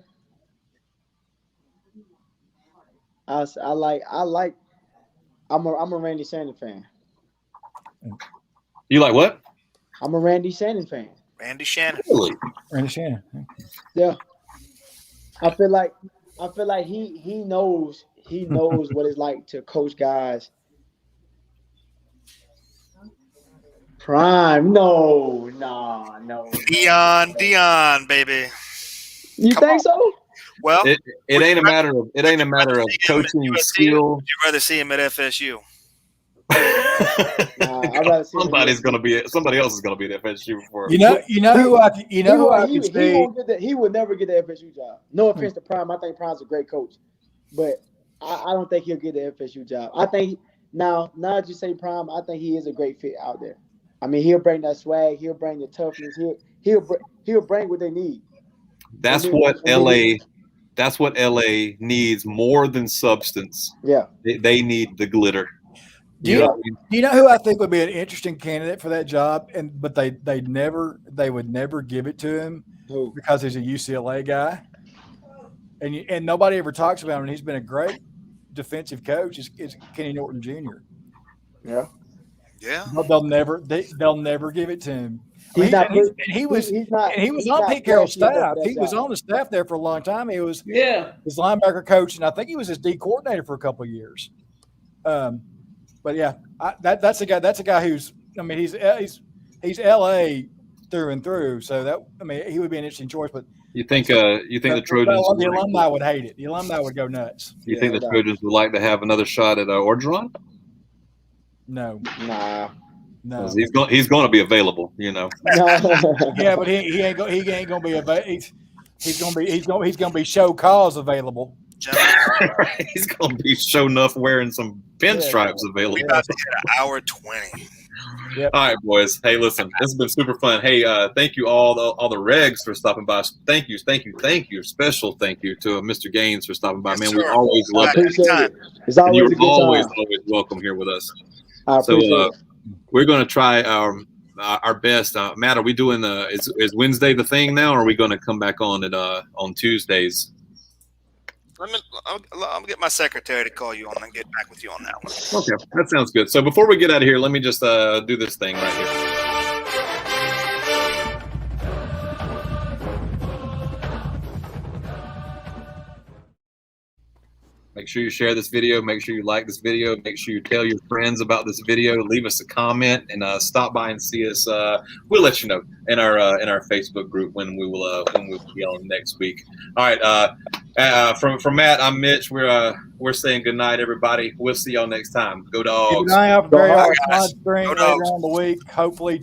[SPEAKER 4] I'm a Randy Shannon fan.
[SPEAKER 1] You like what?
[SPEAKER 4] I'm a Randy Shannon fan.
[SPEAKER 2] Randy Shannon.
[SPEAKER 1] Really?
[SPEAKER 3] Randy Shannon.
[SPEAKER 4] Yeah. I feel like he knows what it's like to coach guys. Prime. No.
[SPEAKER 2] Dion, baby.
[SPEAKER 4] You think so?
[SPEAKER 2] Well,
[SPEAKER 1] it ain't a matter of coaching skill.
[SPEAKER 2] Would you rather see him at FSU?
[SPEAKER 4] I'd rather see
[SPEAKER 1] somebody else is gonna be at FSU before.
[SPEAKER 3] You know who I could see.
[SPEAKER 4] He would never get the FSU job. No offense to Prime. I think Prime's a great coach, but I don't think he'll get the FSU job. I think now that you say Prime, I think he is a great fit out there. I mean, he'll bring that swag. He'll bring the toughness. He'll bring what they need.
[SPEAKER 1] That's what LA needs more than substance.
[SPEAKER 4] Yeah,
[SPEAKER 1] they need the glitter.
[SPEAKER 3] Do you know who I think would be an interesting candidate for that job? But they would never give it to him because he's a UCLA guy, and nobody ever talks about him. And he's been a great defensive coach. Is Kenny Norton Jr.
[SPEAKER 4] Yeah.
[SPEAKER 3] They'll never give it to him.
[SPEAKER 4] He
[SPEAKER 3] was on Pete Carroll's staff. He was on the staff there for a long time. He was his linebacker coach, and I think he was his D coordinator for a couple of years. But yeah, that's a guy. That's a guy who's. I mean, he's LA through and through. So he would be an interesting choice. But
[SPEAKER 1] you think the Trojans?
[SPEAKER 3] The alumni would hate it. The alumni would go nuts.
[SPEAKER 1] You think the Trojans would like to have another shot at Orgeron?
[SPEAKER 3] No.
[SPEAKER 4] Nah.
[SPEAKER 3] No.
[SPEAKER 1] He's going to be available. You know.
[SPEAKER 3] Yeah, but he ain't going to be available. He's going to be show cause available.
[SPEAKER 1] He's going to be show enough wearing some pinstripes available.
[SPEAKER 2] We're about to hit an hour 20.
[SPEAKER 3] Yep.
[SPEAKER 1] All right, boys. Hey, listen, this has been super fun. Hey, thank you all the regs for stopping by. Thank you. Special thank you to Mr. Gaines for stopping by.
[SPEAKER 2] Yes,
[SPEAKER 1] man,
[SPEAKER 2] sir.
[SPEAKER 1] we always love it.
[SPEAKER 4] It's always a good
[SPEAKER 1] always
[SPEAKER 4] time.
[SPEAKER 1] welcome here with us.
[SPEAKER 4] I appreciate it.
[SPEAKER 1] We're going to try our best. Matt, are we doing is Wednesday the thing now, or are we going to come back on it on Tuesdays?
[SPEAKER 2] I'll get my secretary to call you on and get back with you on that one.
[SPEAKER 1] Okay, that sounds good. So before we get out of here, let me just do this thing right here. Make sure you share this video. Make sure you like this video. Make sure you tell your friends about this video. Leave us a comment and stop by and see us. We'll let you know in our Facebook group when we will be on next week. All right. From Matt, I'm Mitch. We're saying good night, everybody. We'll see y'all next time. Go Dogs.
[SPEAKER 3] Keep an eye out for Gray Ox Spring
[SPEAKER 2] Go
[SPEAKER 3] later
[SPEAKER 2] Dogs.
[SPEAKER 3] on the week. Hopefully